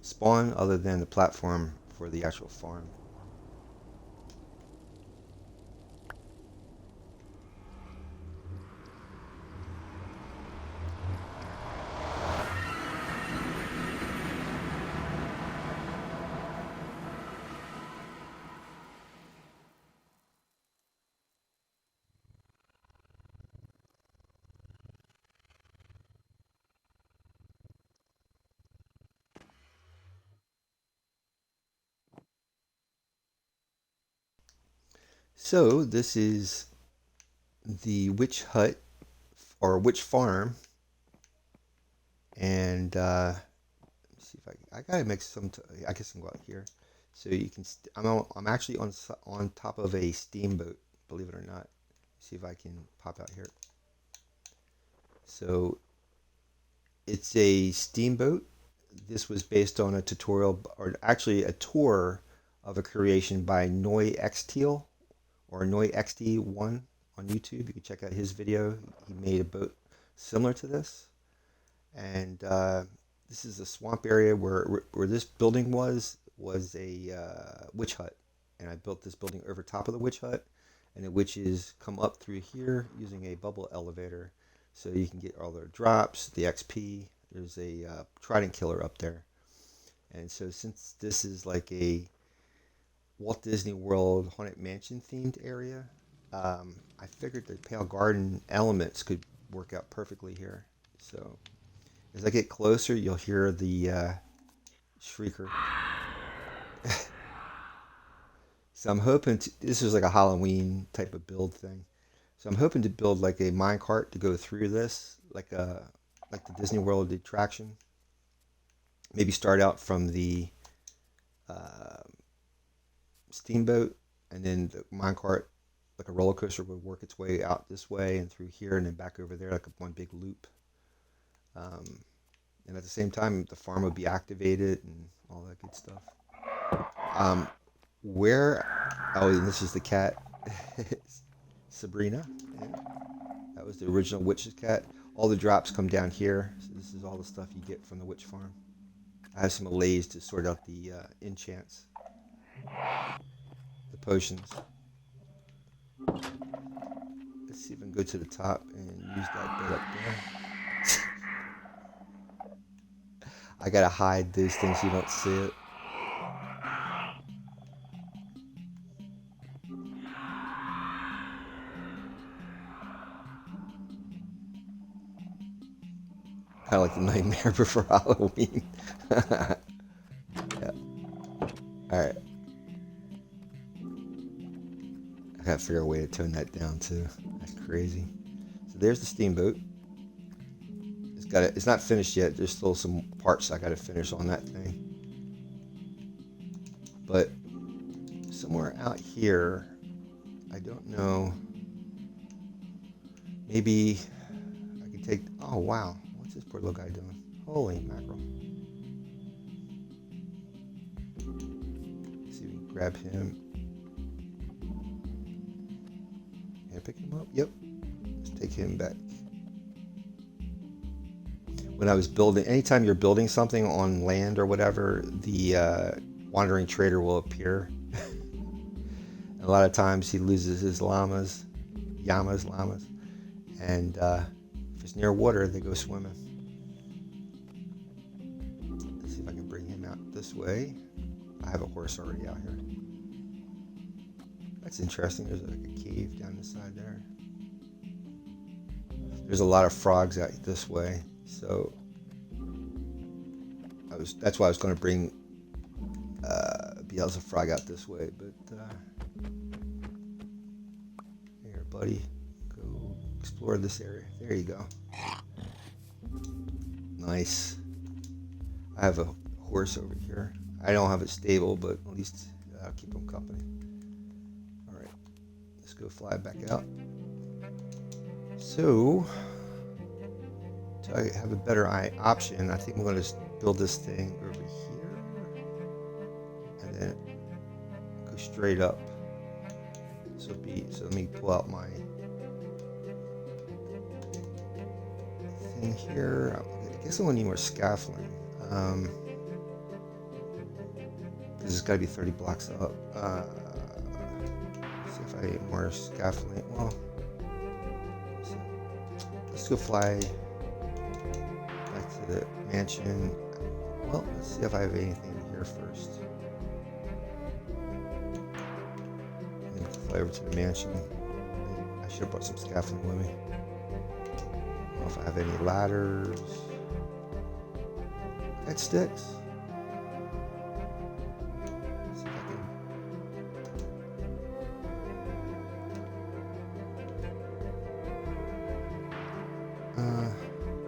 spawn other than the platform for the actual farm. So this is the witch hut, or witch farm, and let me see if I gotta make some. I guess I'm going out here, so you can. I'm actually on top of a steamboat, believe it or not. See if I can pop out here. So it's a steamboat. This was based on a tutorial, or actually a tour of a creation by Noi Xteal, or Noi XD1 on YouTube. You can check out his video. He made a boat similar to this. And this is a swamp area where this building was a witch hut. And I built this building over top of the witch hut. And the witches come up through here using a bubble elevator. So you can get all their drops, the XP. There's a trident killer up there. And so since this is like a Walt Disney World Haunted Mansion themed area, I figured the Pale Garden elements could work out perfectly here. So as I get closer, you'll hear the shrieker. So I'm hoping this is like a Halloween type of build thing. So I'm hoping to build like a minecart to go through this, like the Disney World attraction. Maybe start out from the steamboat, and then the minecart, like a roller coaster, would work its way out this way and through here and then back over there, like one big loop. And at the same time, the farm would be activated and all that good stuff. Oh, and this is the cat, Sabrina. Yeah. That was the original witch's cat. All the drops come down here. So this is all the stuff you get from the witch farm. I have some allays to sort out the enchants, the potions. Let's see if I can go to the top and use that bit up there. I gotta hide these things so you don't see it. Kind of like the Nightmare Before Halloween. Yeah. Alright. I gotta figure a way to tone that down too. That's crazy. So there's the steamboat. It's It's not finished yet. There's still some parts I got to finish on that thing. But somewhere out here, I don't know. Maybe I could take. Oh wow, what's this poor little guy doing? Holy mackerel! Let's see if we can grab him. Can I pick him up? Yep. Let's take him back. When I was building, anytime you're building something on land or whatever, the wandering trader will appear. And a lot of times he loses his llamas, and if it's near water, they go swimming. Let's see if I can bring him out this way. I have a horse already out here. That's interesting. There's like a cave down the side there. There's a lot of frogs out this way, so that's why I was going to bring Beelzebub frog out this way, but here, buddy, go explore this area. There you go. Nice. I have a horse over here. I don't have it stable, but at least I'll keep him company. All right, let's go fly back out. So, to have a better option, I think I'm going to build this thing over here, and then go straight up. So let me pull out my thing here. I guess I'm going to need more scaffolding. Because it's got to be 30 blocks up. See if I need more scaffolding. Well, let's go fly back to the mansion. Well, let's see if I have anything here first. And then fly over to the mansion. I should have brought some scaffolding with me. I don't know if I have any ladders. I got sticks. Let's see if I can.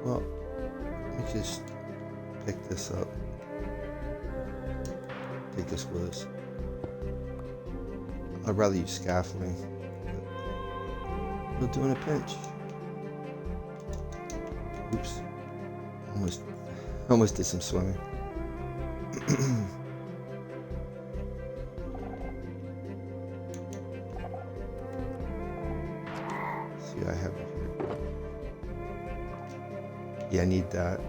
Well, let me just pick this up. Take this with us. I'd rather use scaffolding, but we'll do in a pinch. Oops. Almost did some swimming. See what I have here. Yeah, I need that.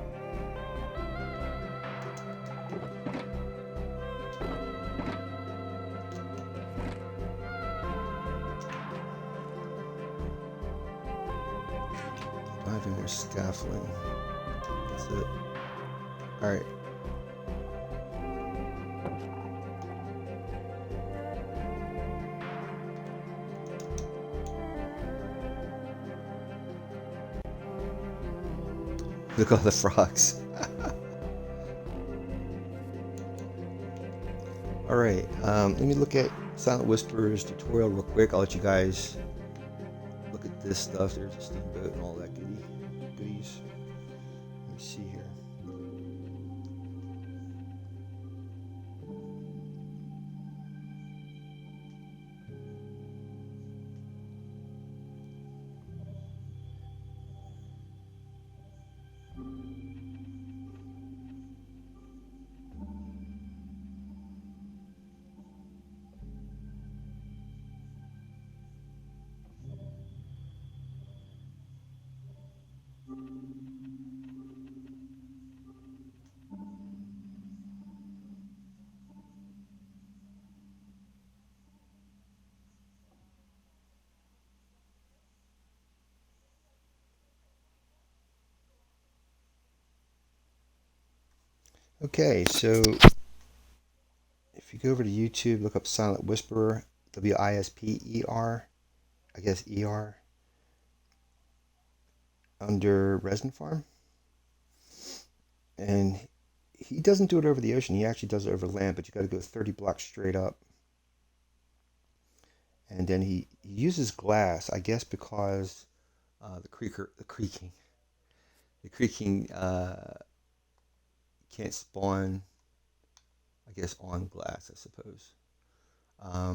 Don't have any more scaffolding. That's it. Alright. Look at all the frogs. Alright, let me look at Silent Whisperer's tutorial real quick. I'll let you guys look at this stuff. There's a steamboat and all that goodies. Let me see here. Okay, so if you go over to YouTube, look up Silent Whisperer, Wisper, I guess ER, under Resin Farm. And he doesn't do it over the ocean, he actually does it over land, but you got to go 30 blocks straight up. And then he uses glass, I guess because the creaking. the creaking can't spawn, I guess, on glass, I suppose. I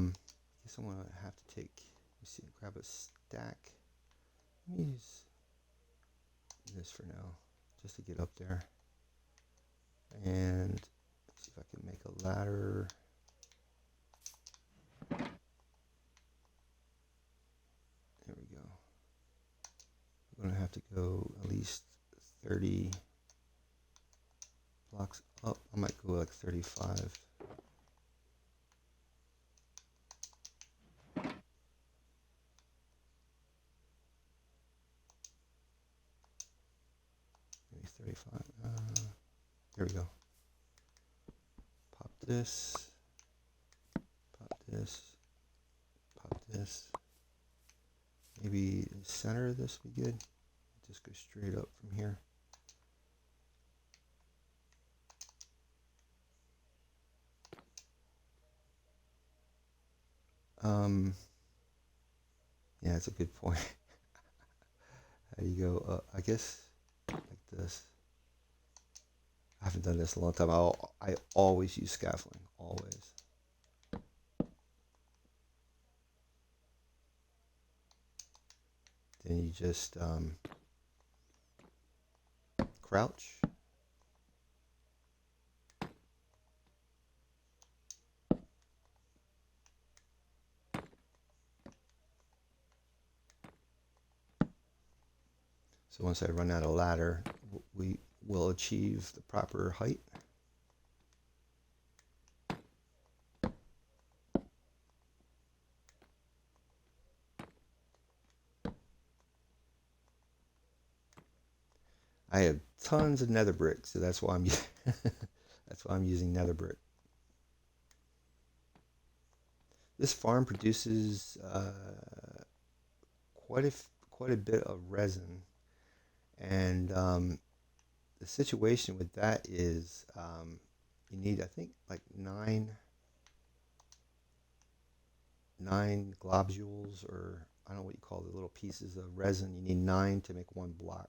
guess I'm gonna have to take, let me see, grab a stack. Let me use this for now, just to get up there. And let's see if I can make a ladder. There we go. I'm gonna have to go at least 30 blocks up. I might go like 35. Maybe 35. There we go. Pop this. Pop this. Pop this. Maybe the center of this would be good. Just go straight up from here. Yeah, that's a good point. How do you go up? I guess like this. I haven't done this in a long time. I always use scaffolding, always. Then you just crouch. So once I run out of ladder, we will achieve the proper height. I have tons of nether brick, so that's why I'm that's why I'm using nether brick. This farm produces quite a bit of resin, and the situation with that is you need, I think, like nine globules, or I don't know what you call the little pieces of resin. You need 9 to make 1 block.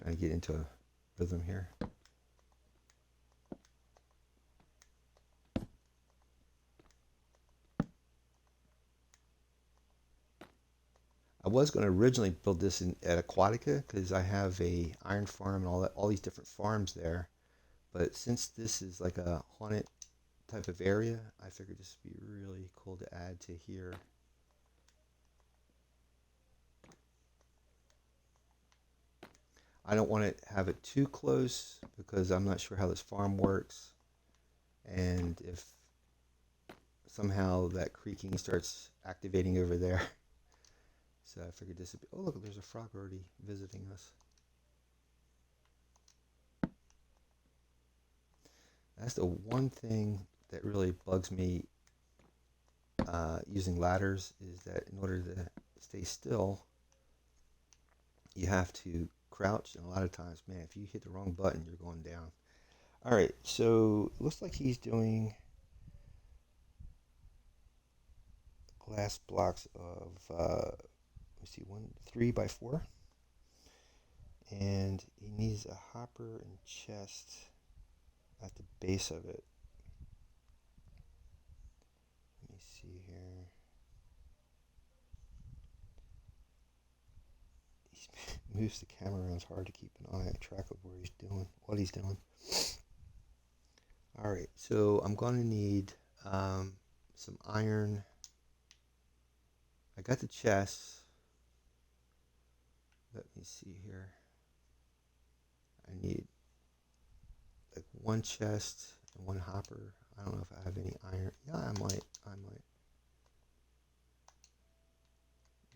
Trying to get into a rhythm here. I was going to originally build this at Aquatica because I have a iron farm and all these different farms there. But since this is like a haunted type of area, I figured this would be really cool to add to here. I don't want to have it too close because I'm not sure how this farm works, and if somehow that creaking starts activating over there. So I figured this would be, oh look, there's a frog already visiting us. That's the one thing that really bugs me using ladders, is that in order to stay still, you have to crouch, and a lot of times, man, if you hit the wrong button, you're going down. All right, so it looks like he's doing glass blocks of let's see, 3 by 4, and he needs a hopper and chest at the base of it. Let me see here. He moves the camera around. It's hard to keep an eye on track of where he's doing, what he's doing. All right, so I'm going to need some iron. I got the chest. Let me see here. I need like 1 chest and 1 hopper. I don't know if I have any iron. Yeah, I might. Let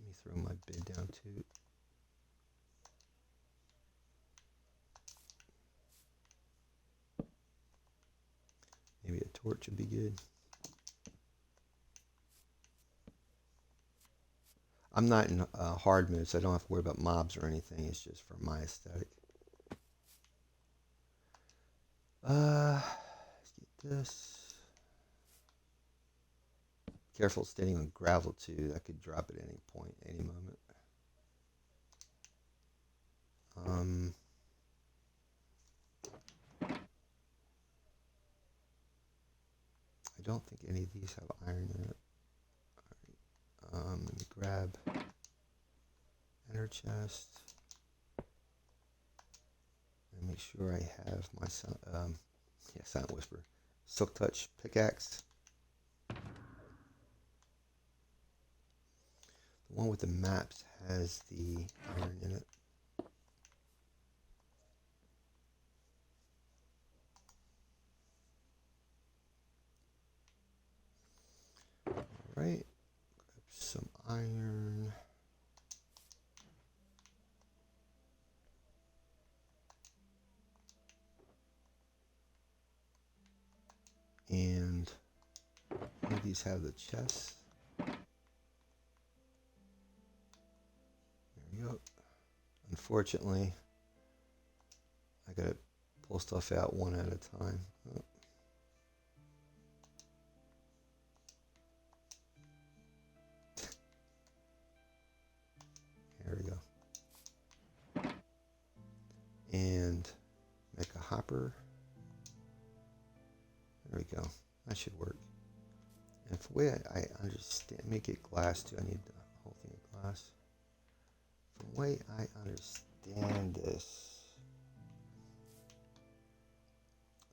me throw my bed down too. Maybe a torch would be good. I'm not in hard mode, so I don't have to worry about mobs or anything. It's just for my aesthetic. Let's get this. Careful standing on gravel too. That could drop at any point, any moment. I don't think any of these have iron in it. All right. Let me grab enter chest and make sure I have my silent whisper, silk touch pickaxe. The one with the maps has the iron in it. Alright, grab some iron. And these have the chests. There we go. Unfortunately, I gotta pull stuff out one at a time. Oh. There we go. And make a hopper. There we go. That should work. And for the way I understand, make it glass too. I need the whole thing of glass. From the way I understand this,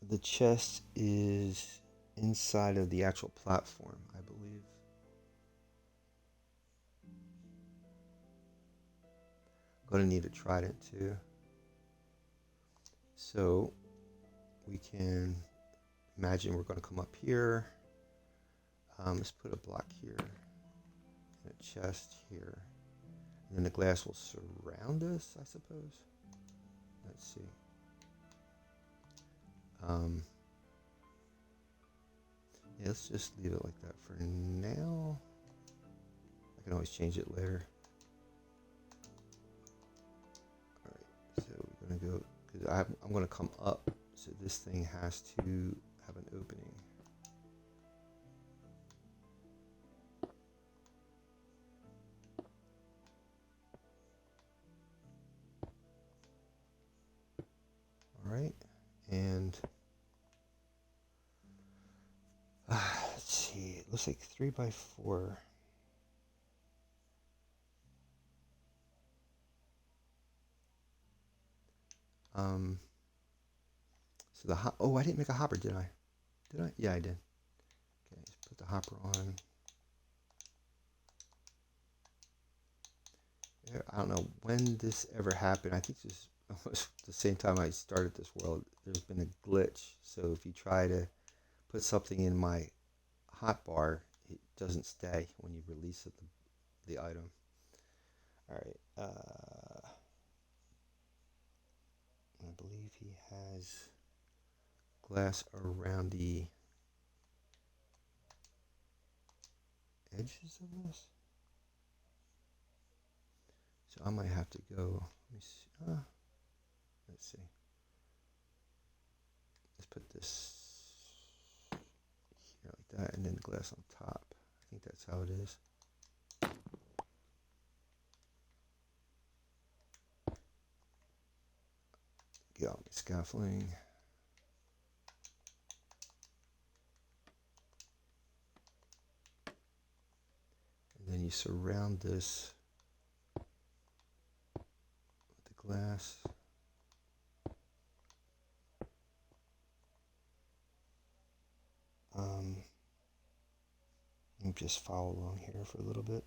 the chest is inside of the actual platform, I believe. Going to need a trident too. So we can imagine we're going to come up here. Let's put a block here and a chest here. And then the glass will surround us, I suppose. Let's see. Yeah, let's just leave it like that for now. I can always change it later. Alright, so we're going to go, because I'm going to come up, so this thing has to have an opening. Alright, and let's see, it looks like 3x4. So the I didn't make a hopper, did I? Did I? Yeah, I did. Okay, let's put the hopper on. I don't know when this ever happened. I think this was the same time I started this world. There's been a glitch. So if you try to put something in my hotbar, it doesn't stay when you release the item. All right. I believe he has glass around the edges of this. So I might have to go, let me see. Let's see. Let's put this here like that, and then the glass on top. I think that's how it is. Get out my scaffolding. And then you surround this with the glass. Let me just follow along here for a little bit.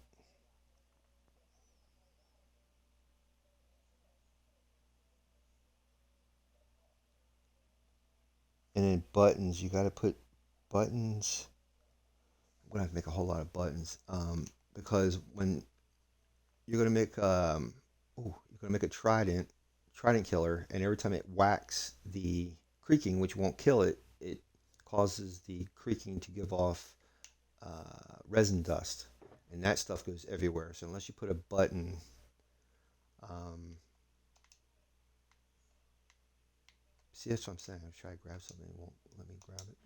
And then buttons, you got to put buttons. I'm gonna have to make a whole lot of buttons, because when you're gonna make a trident killer, and every time it whacks the creaking, which won't kill it, it causes the creaking to give off resin dust, and that stuff goes everywhere. So unless you put a button, See, that's what I'm saying. I try to grab something, it won't let me grab it.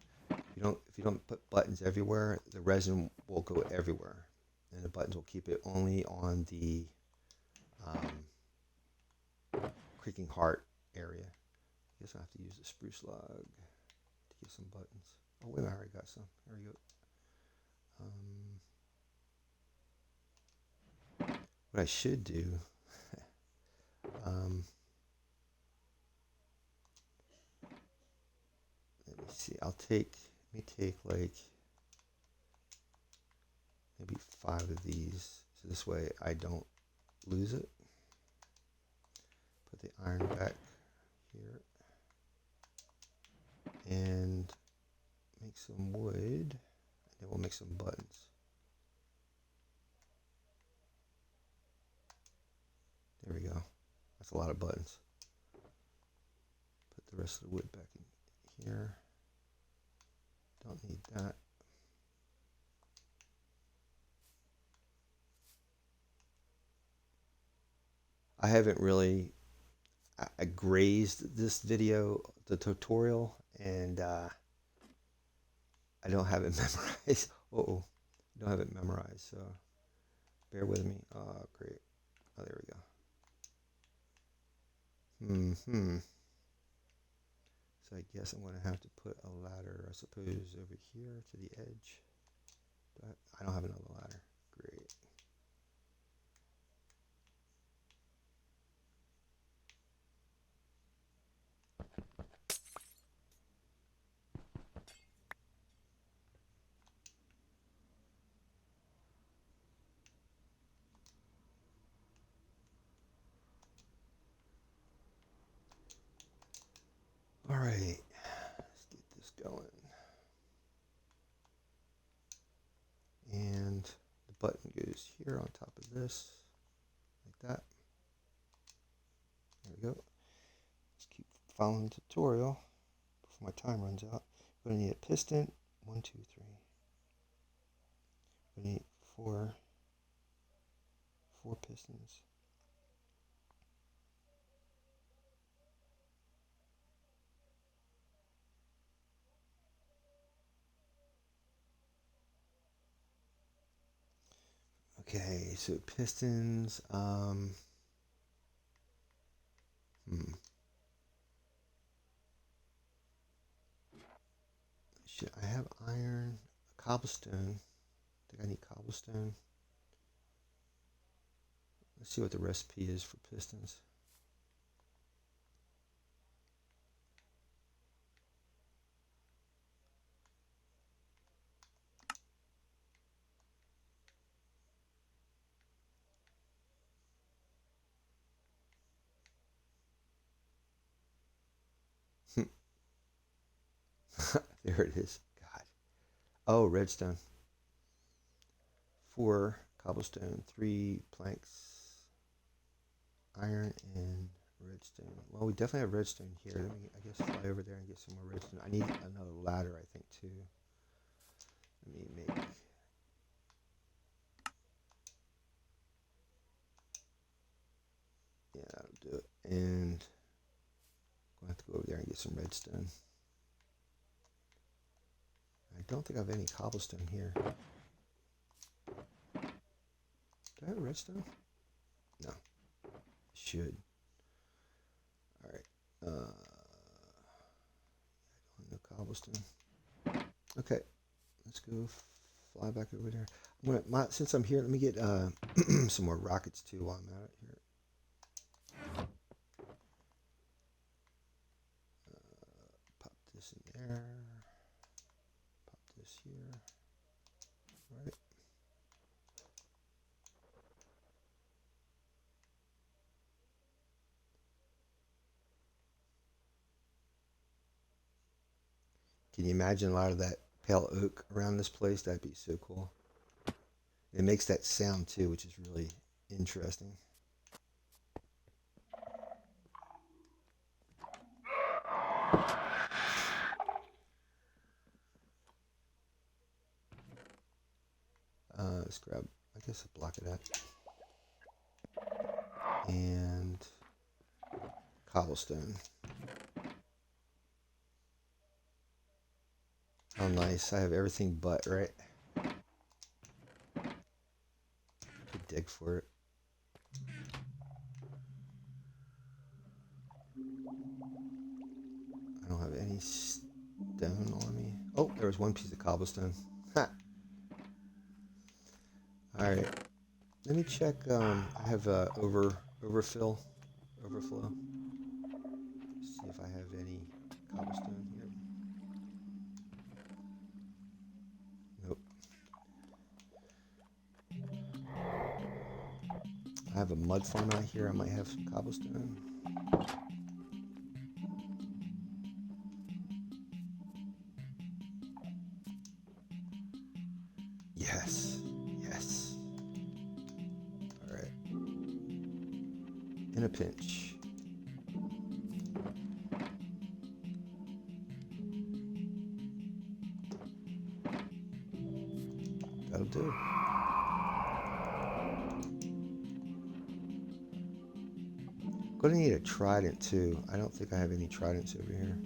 If you don't put buttons everywhere, the resin will go everywhere, and the buttons will keep it only on the creaking heart area. I guess I have to use the spruce log to get some buttons. Oh wait, I already got some. There we go. What I should do. Let me see. Let me take like maybe 5 of these, so this way I don't lose it. Put the iron back here and make some wood, and then we'll make some buttons. There we go. That's a lot of buttons. Put the rest of the wood back in here. Don't need that. I haven't really I grazed this video, the tutorial, and I don't have it memorized. Uh-oh. I don't have it memorized, so bear with me. Oh, great. Oh, there we go. So I guess I'm going to have to put a ladder, I suppose, over here to the edge. But I don't have another ladder. Great. All right, let's get this going. And the button goes here on top of this, like that. There we go. Let's keep following the tutorial before my time runs out. We're going to need a piston. 1, 2, 3. We need 4 pistons. Okay, so pistons, I have iron, cobblestone. I think I need cobblestone. Let's see what the recipe is for pistons. There it is. God. Oh, redstone. 4 cobblestone, 3 planks, iron, and redstone. Well, we definitely have redstone here. Let me, I guess, fly over there and get some more redstone. I need another ladder, I think, too. Let me make... Yeah, that'll do it. And I'm going to have to go over there and get some redstone. I don't think I have any cobblestone here. Do I have redstone? No. I should. Alright. I don't know cobblestone. Okay. Let's go fly back over there. Since I'm here, let me get some more rockets too while I'm at it here. Pop this in there. Pop this here. Right. Can you imagine a lot of that pale oak around this place? That'd be so cool. It makes that sound too, which is really interesting. Let's grab, I guess, a block of that. And cobblestone. Oh, nice. I have everything but, right? Could dig for it. I don't have any stone on me. Oh, there was one piece of cobblestone. Ha! Alright. Let me check. I have overflow. See if I have any cobblestone here. Nope. I have a mud farm out here. I might have some cobblestone. Yes. Yes. Alright. In a pinch. That'll do. Gonna need a trident too. I don't think I have any tridents over here.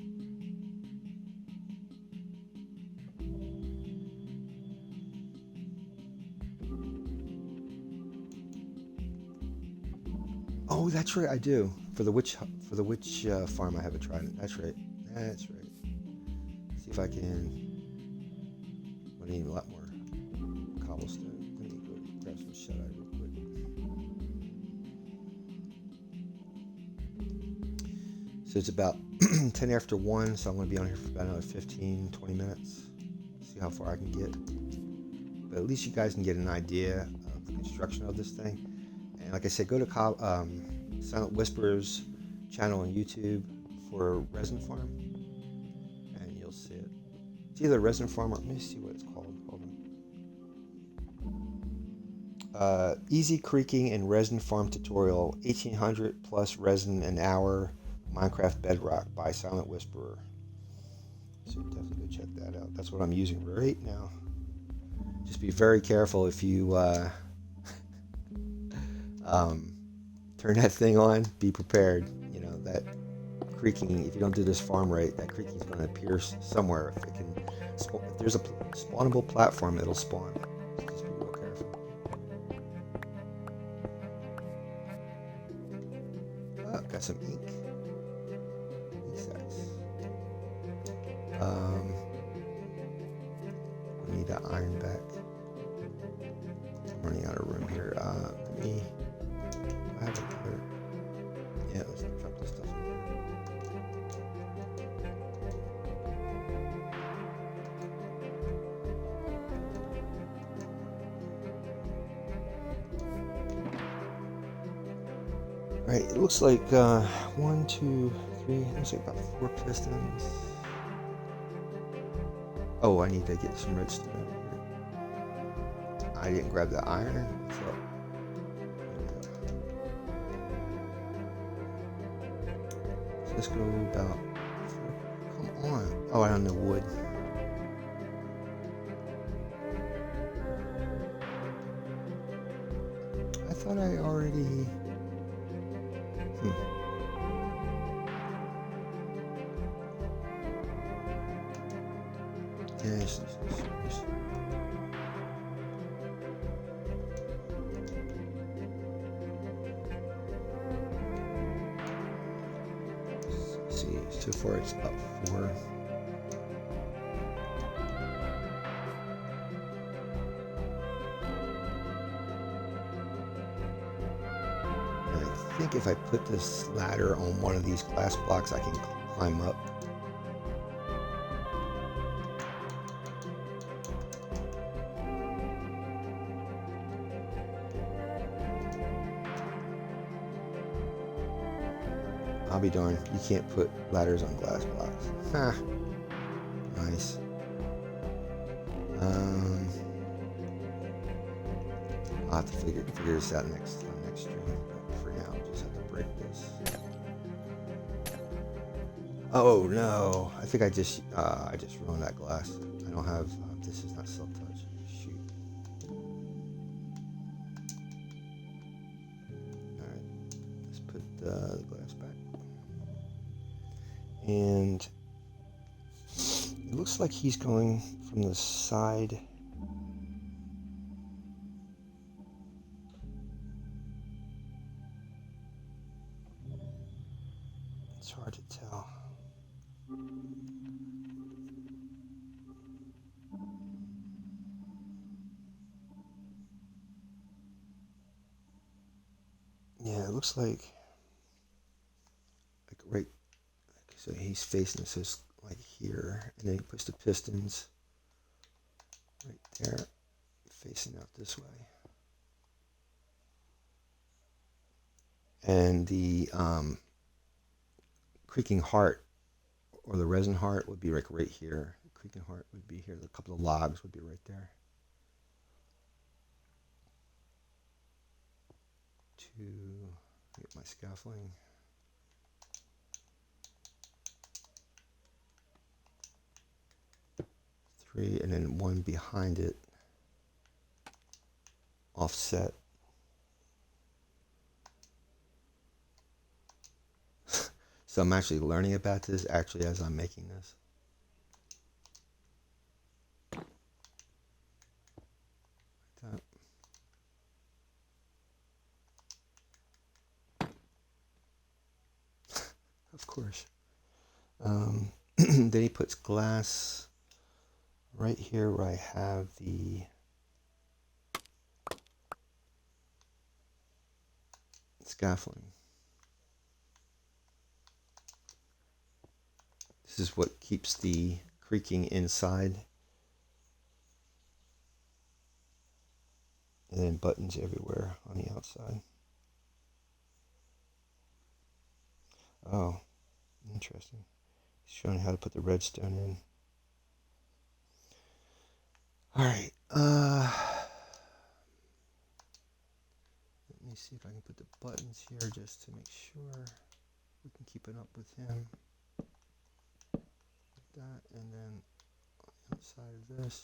Oh, that's right, I do. For the witch farm, I have a trident. That's right. That's right. See if I can. I need a lot more cobblestone. Let me go grab some shut eye real quick. So it's about 10 after 1, so I'm going to be on here for about another 15, 20 minutes. See how far I can get. But at least you guys can get an idea of the construction of this thing. And like I said, go to Silent Whisperer's channel on YouTube for Resin Farm, and you'll see it. It's either Resin Farm or let me see what it's called. Hold on. Easy Creaking and Resin Farm Tutorial, 1800 plus resin an hour, Minecraft Bedrock by Silent Whisperer. So definitely go check that out. That's what I'm using right now. Just be very careful if you turn that thing on. Be prepared. You know that creaking. If you don't do this farm right, that creaking is going to appear somewhere. If it can, if there's a spawnable platform, it'll spawn. Just be real careful. Oh, got some ink. Ink sacks. We need that iron back. I'm running out of room here. Let me. I have another. Yeah, let's drop this stuff in here. Right, it looks like 1, 2, 3. Looks like about 4 pistons. Oh, I need to get some redstone over here. I didn't grab the iron. So let's go about 4. Come on. Oh, I don't know wood. I thought I already. Yes. Let's see, so far it's about 4. And I think if I put this ladder on one of these glass blocks, I can climb up. I'll be darned, you can't put ladders on glass blocks. Ha! Nice. I'll have to figure this out next stream. But for now, I'll just have to break this. Oh no! I think I just ruined that glass. I don't have. This is not self-touch. Shoot. All right. Let's put the glass back. And it looks like he's going from the side. It's hard to tell. Yeah, it looks like right. So he's facing this is like here, and then he puts the pistons right there, facing out this way. And the creaking heart or the resin heart would be like right here. The creaking heart would be here. A couple of logs would be right there. 2, get my scaffolding. 3, and then 1 behind it, offset. So I'm actually learning about this actually as I'm making this. Like that. Of course. Then he puts glass right here where I have the scaffolding. This is what keeps the creaking inside. And then buttons everywhere on the outside. Oh, interesting. He's showing how to put the redstone in. Alright, let me see if I can put the buttons here just to make sure we can keep it up with him. Like that, and then on the outside of this.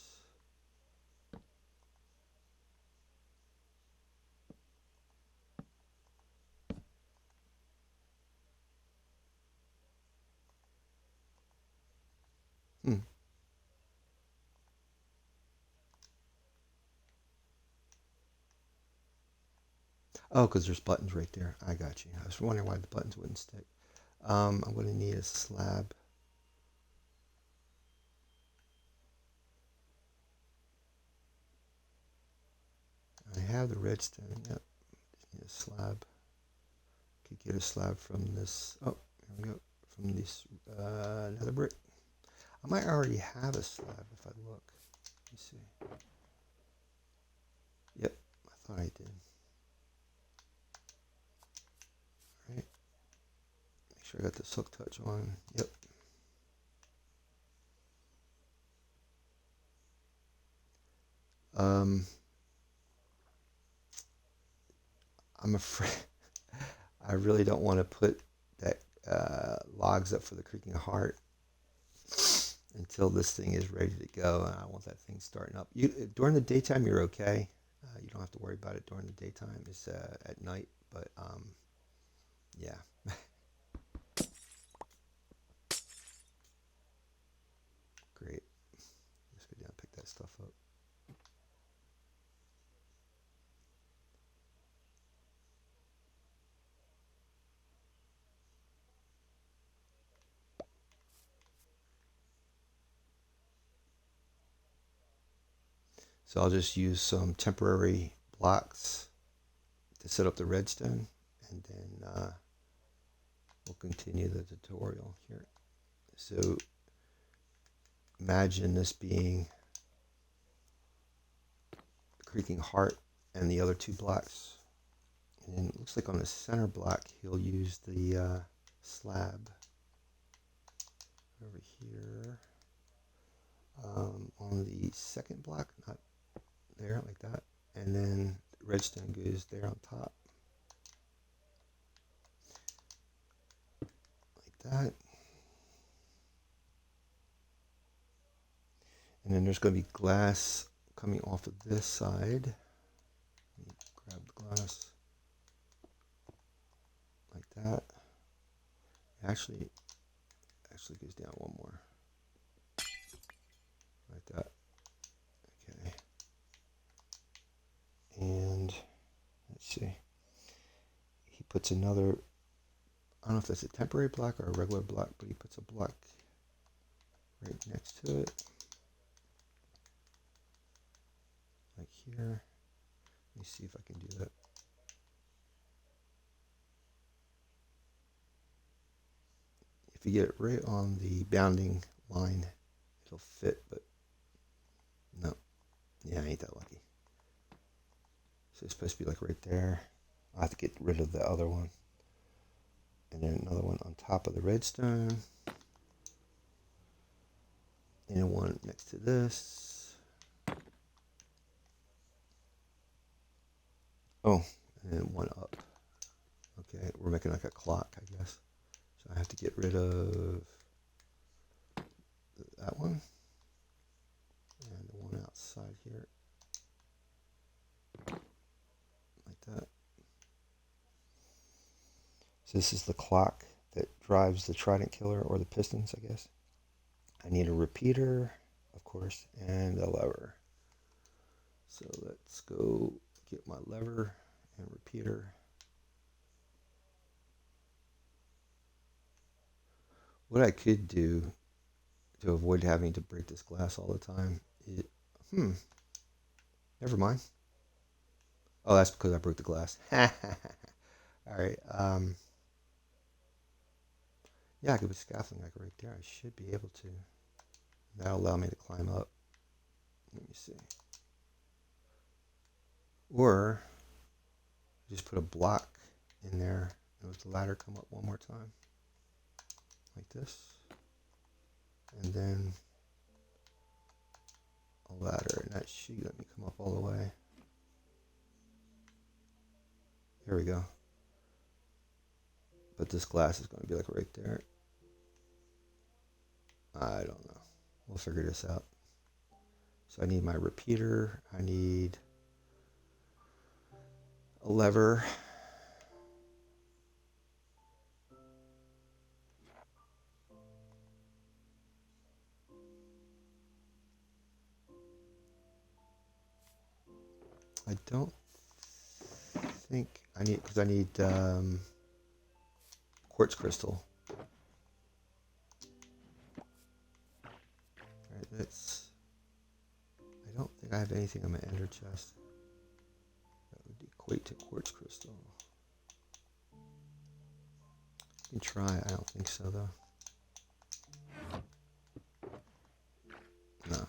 Oh, because there's buttons right there. I got you. I was wondering why the buttons wouldn't stick. I'm going to need a slab. I have the redstone. Yep. Just need a slab. Could get a slab from this. Oh, here we go. From this nether brick. I might already have a slab if I look. Let me see. Yep, I thought I did. Alright. Make sure I got the silk touch on. Yep. I'm afraid I really don't want to put that logs up for the creaking heart until this thing is ready to go, and I want that thing starting up. During the daytime, you're okay. You don't have to worry about it during the daytime. It's at night, but yeah. Great. Let's go down and pick that stuff up. So I'll just use some temporary blocks to set up the redstone, and then we'll continue the tutorial here. So imagine this being the creaking heart and the other 2 blocks. And it looks like on the center block he'll use the slab over here. On the second block, not there, like that. And then redstone goes there on top. Like that. And then there's going to be glass coming off of this side. Let me grab the glass. Like that. Actually goes down one more. like that. Okay. And let's see. He puts another, I don't know if that's a temporary block or a regular block, but he puts a block right next to it. Like here. Let me see if I can do that. If you get it right on the bounding line, it'll fit, but no. Yeah, I ain't that lucky. So it's supposed to be like right there. I'll have to get rid of the other one. And then another one on top of the redstone. And one next to this. Oh, and then one up. Okay, we're making like a clock, I guess. So I have to get rid of that one. And the one outside here. Like that. So this is the clock that drives the trident killer, or the pistons, I guess. I need a repeater, of course, and a lever. So let's go get my lever and repeater. What I could do to avoid having to break this glass all the time is, never mind. Oh, that's because I broke the glass. All right. Yeah, I could put scaffolding like right there. I should be able to. That'll allow me to climb up. Let me see. Or just put a block in there and let the ladder come up one more time. Like this. And then a ladder. And that should let me come up all the way. Here we go. But this glass is going to be like right there. I don't know. We'll figure this out. So I need my repeater. I need a lever. I don't think I need, because I need quartz crystal. Alright, let's, I don't think I have anything on my ender chest that would equate to quartz crystal. You can try, I don't think so though. No.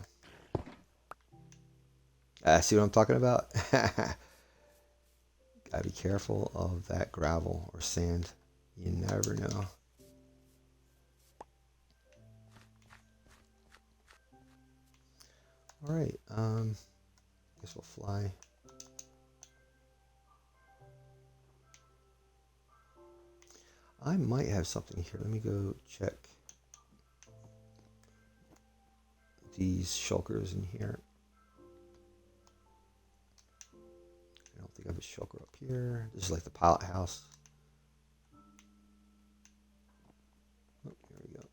See what I'm talking about? Gotta be careful of that gravel or sand. You never know. Alright, guess we'll fly. I might have something here. Let me go check these shulkers in here. I don't think I have a shulker up here. This is like the pilot house. Oh, here we go.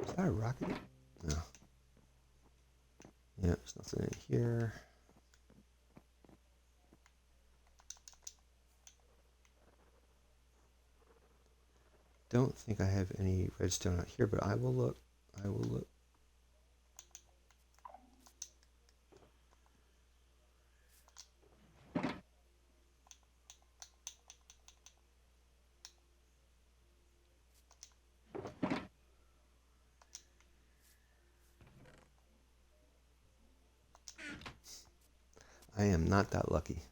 Is that a rocket? No. Yeah, there's nothing in here. Don't think I have any redstone out here, but I will look. I will look. I am not that lucky.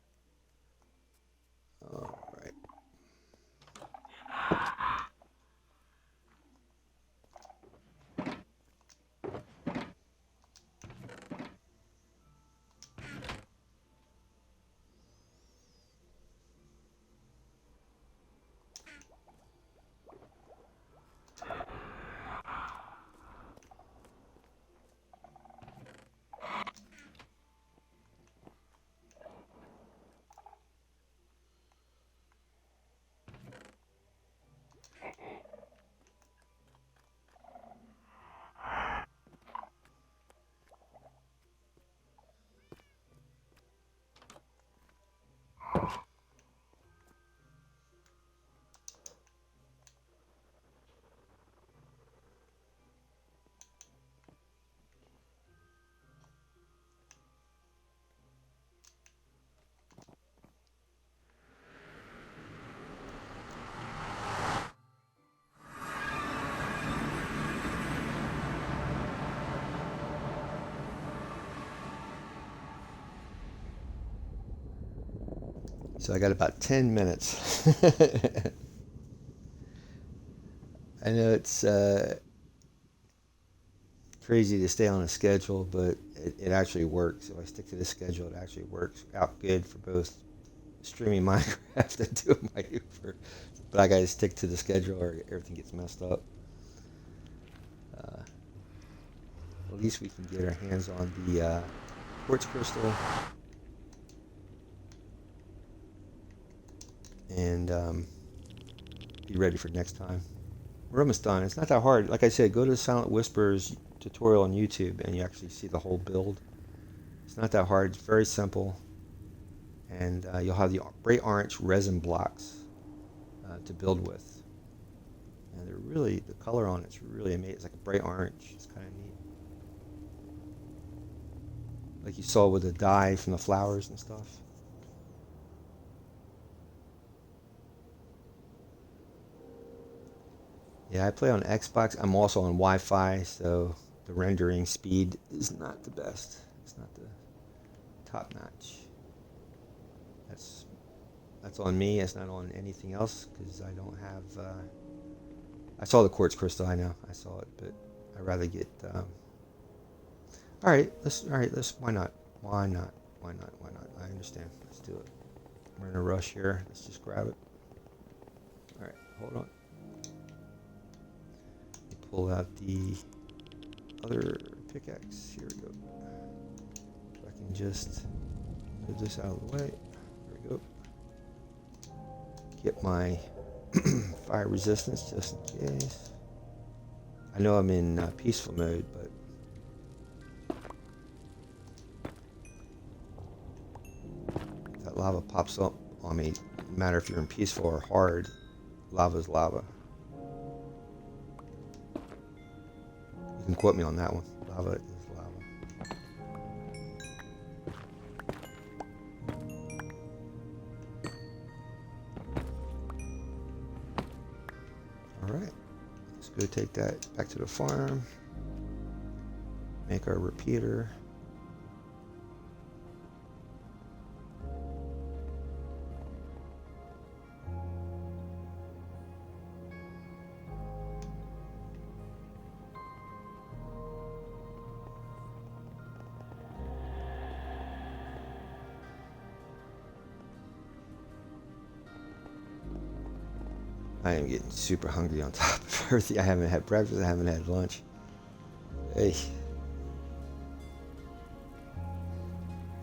All right. So I got about 10 minutes. I know it's crazy to stay on a schedule, but it actually works. If I stick to the schedule, it actually works out good for both streaming Minecraft and doing my Uber. But I gotta stick to the schedule or everything gets messed up. Uh, at least we can get our hands on the quartz crystal and be ready for next time. We're almost done. It's not that hard. Like I said, go to Silent Whisperer's tutorial on YouTube and you actually see the whole build. It's not that hard. It's very simple. And you'll have the bright orange resin blocks to build with. And they're really, the color on it's really amazing. It's like a bright orange. It's kind of neat. Like you saw with the dye from the flowers and stuff. Yeah, I play on Xbox. I'm also on Wi-Fi, so the rendering speed is not the best. It's not the top notch. That's that's on me. It's not on anything else because I don't have. I saw the quartz crystal. I know I saw it, but I'd rather get. All right, let's. All right, let's. Why not? Why not? Why not? Why not? I understand. Let's do it. We're in a rush here. Let's just grab it. All right, hold on. Pull out the other pickaxe. Here we go. If I can just move this out of the way. There we go. Get my fire resistance just in case. I know I'm in peaceful mode, but if that lava pops up on me, no matter if you're in peaceful or hard, lava's lava. You can quote me on that one. Lava is lava. All right, let's go take that back to the farm. Make our repeater. I am getting super hungry on top of everything. I haven't had breakfast. I haven't had lunch. Hey.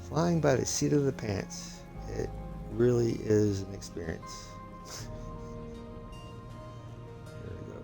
Flying by the seat of the pants. It really is an experience. There we go.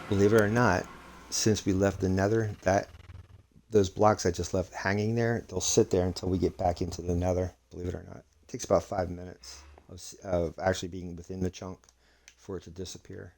Believe it or not, since we left the nether, those blocks I just left hanging there, they'll sit there until we get back into the nether. Believe it or not, it takes about 5 minutes of actually being within the chunk for it to disappear.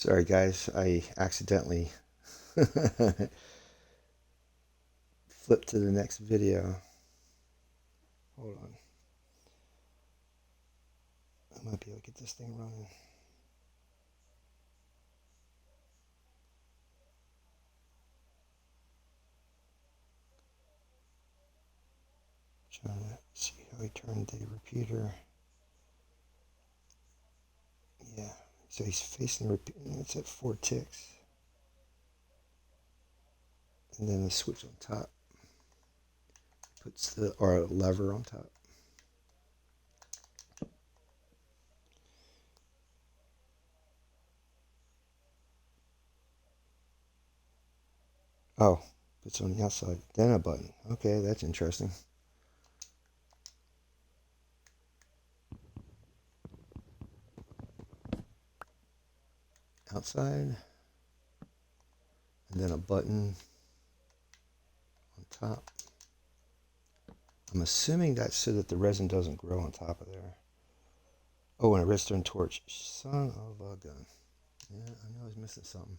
Sorry guys, I accidentally flipped to the next video. Hold on. I might be able to get this thing running. Trying to see how he turned the repeater. Yeah, so he's facing the repeater. It's at 4 ticks. And then the switch on top puts the, or lever on top. Oh, puts it on the outside. Then a button. Okay, that's interesting. Outside. And then a button on top. I'm assuming that's so that the resin doesn't grow on top of there. Oh, and a redstone torch. Son of a gun. Yeah, I knew I was missing something.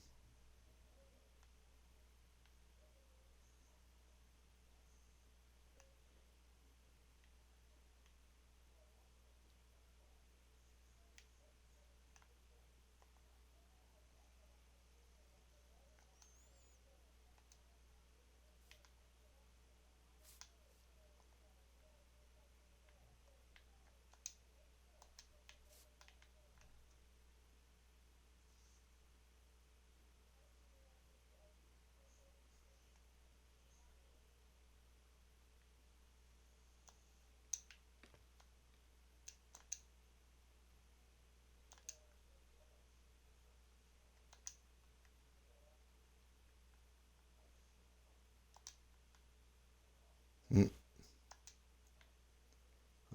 I'm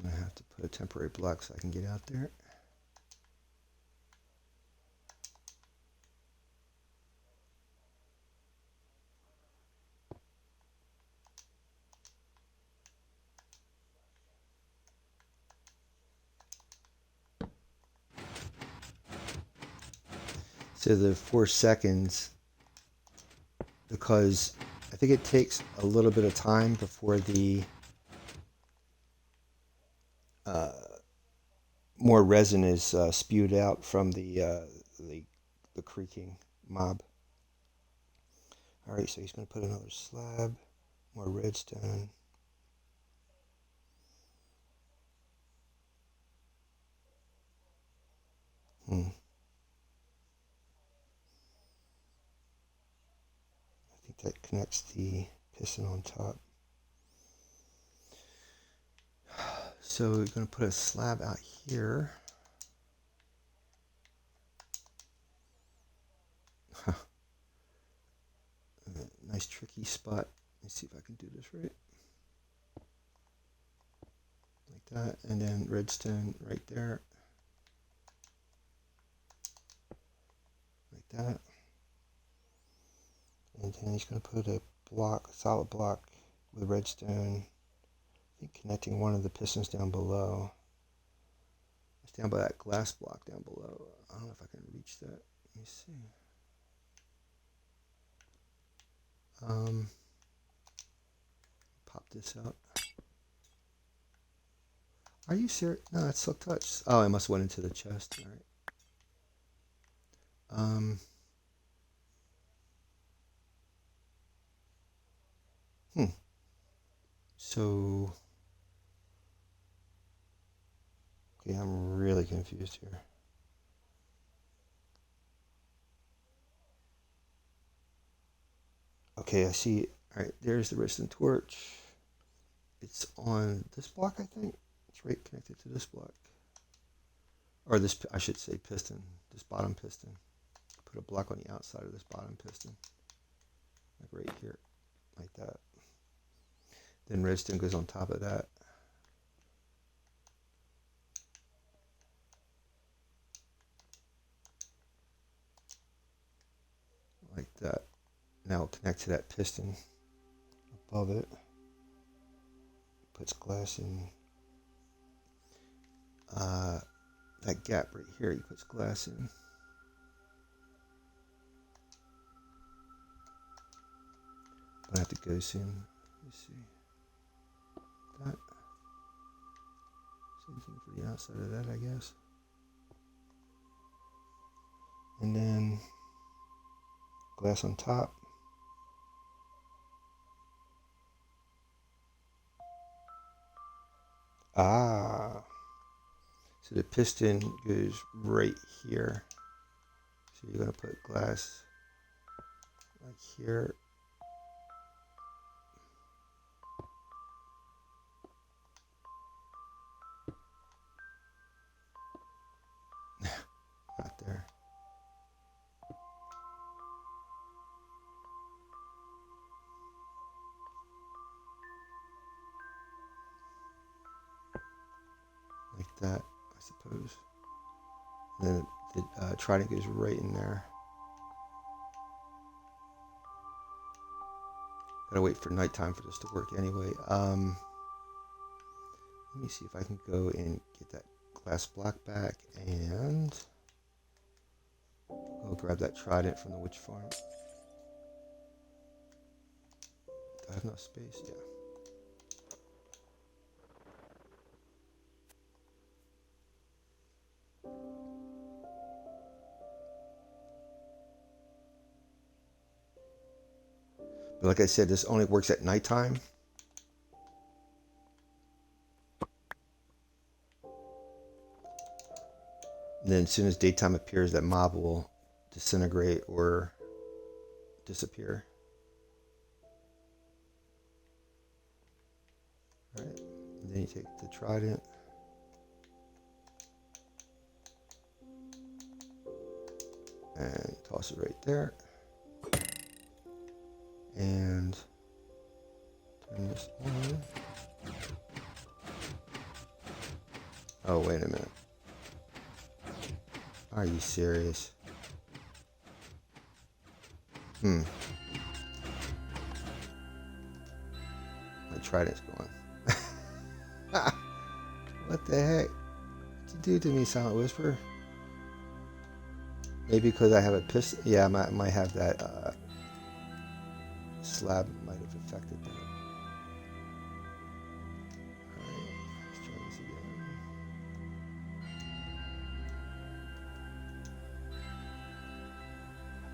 gonna have to put a temporary block so I can get out there. So the 4 seconds, because I think it takes a little bit of time before the uh, more resin is spewed out from the creaking mob. All right, so he's going to put another slab, more redstone. I think that connects the piston on top. So we're going to put a slab out here. Nice tricky spot. Let's see if I can do this right. Like that, and then redstone right there. Like that. And then he's going to put a block, a solid block with redstone, I think connecting one of the pistons down below. It's down by that glass block down below. I don't know if I can reach that. Let me see. Pop this out. Are you serious? No, it's silk touch. Oh, I must have went into the chest. All right. So, okay, I'm really confused here. Okay, I see. All right, there's the redstone torch. It's on this block, I think. It's right connected to this block. Or this, I should say piston. This bottom piston. Put a block on the outside of this bottom piston. Like right here. Like that. Then redstone goes on top of that. Like that. Now it'll connect to that piston above it. Puts glass in that gap right here. He puts glass in. Gonna have to go soon. Let me see. That. Same thing for the outside of that, I guess. And then glass on top. Ah. So the piston goes right here. So you're going to put glass like here. Not there. Like that, I suppose. And then the trident goes right in there. Gotta wait for nighttime for this to work anyway. Let me see if I can go and get that glass block back and go grab that trident from the witch farm. Do I have enough space? Yeah. But like I said, this only works at nighttime. And then as soon as daytime appears, that mob will disintegrate or disappear. All right. And then you take the trident. And toss it right there. And turn this on. Oh, wait a minute. Are you serious? My trident's going. What the heck? What'd you do to me, Silent Whisper? Maybe because I have a piston. Yeah, I might have that slab might have affected that. Alright, let's try this again.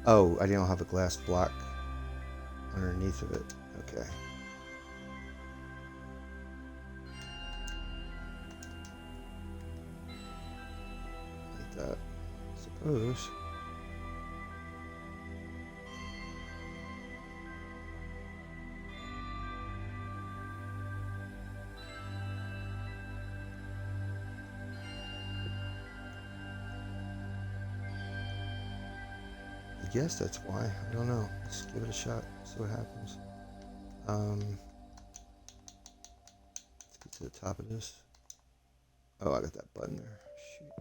Oh, I didn't have a glass block underneath of it. Okay. Like that, I suppose. I guess that's why. I don't know. Let's give it a shot. See what happens. Let's get to the top of this. Oh, I got that button there. Shoot.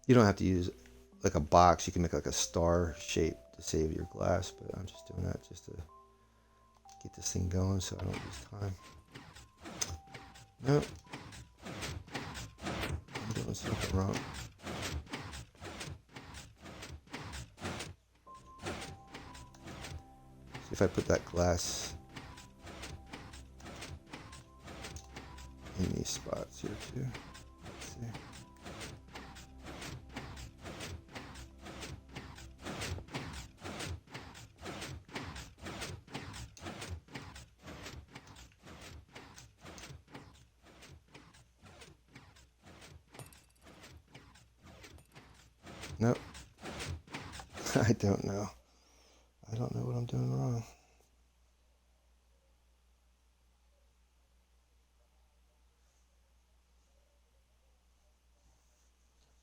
You don't have to use like a box. You can make like a star shape to save your glass, but I'm just doing that just to get this thing going so I don't lose time. Nope. I'm doing something wrong. See if I put that glass in these spots here too. Let's see. Nope. I don't know. I don't know what I'm doing wrong.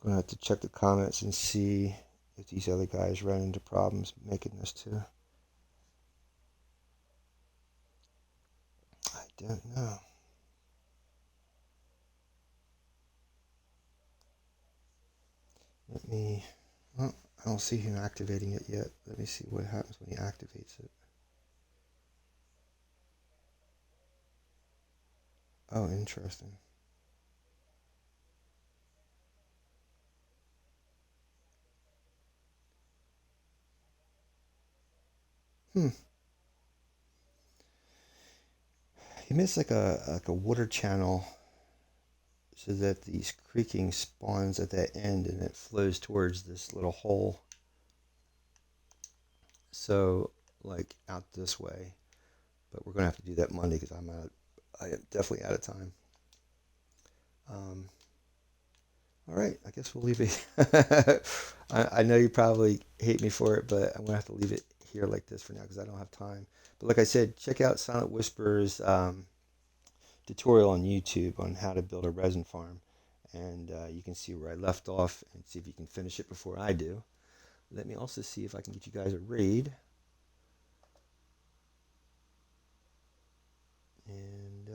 I'm gonna have to check the comments and see if these other guys run into problems making this too. I don't know. Let me, well, I don't see him activating it yet. Let me see what happens when he activates it. Oh, interesting. Hmm. He makes like a water channel so that these creaking spawns at that end and it flows towards this little hole. So like out this way. But we're gonna have to do that Monday because I am definitely out of time. Um, all right, I guess we'll leave it. I know you probably hate me for it, but I'm gonna have to leave it here like this for now because I don't have time. But like I said, check out Silent Whisperer's tutorial on YouTube on how to build a resin farm, and you can see where I left off and see if you can finish it before I do. Let me also see if I can get you guys a raid. And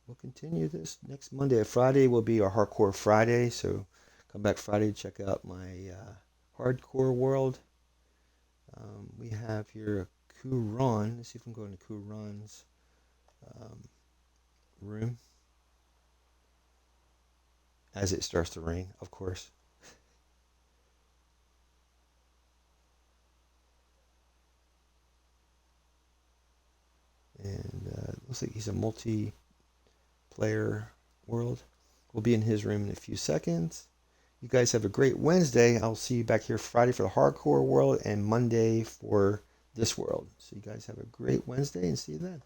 we'll continue this next Monday. Friday will be our Hardcore Friday, so come back Friday to check out my Hardcore World. We have here Kuran. Let's see if I'm going to Kuran's room as it starts to rain, of course. And looks like he's a multiplayer world. We'll be in his room in a few seconds. You guys have a great Wednesday. I'll see you back here Friday for the Hardcore World and Monday for this world. So you guys have a great Wednesday and see you then.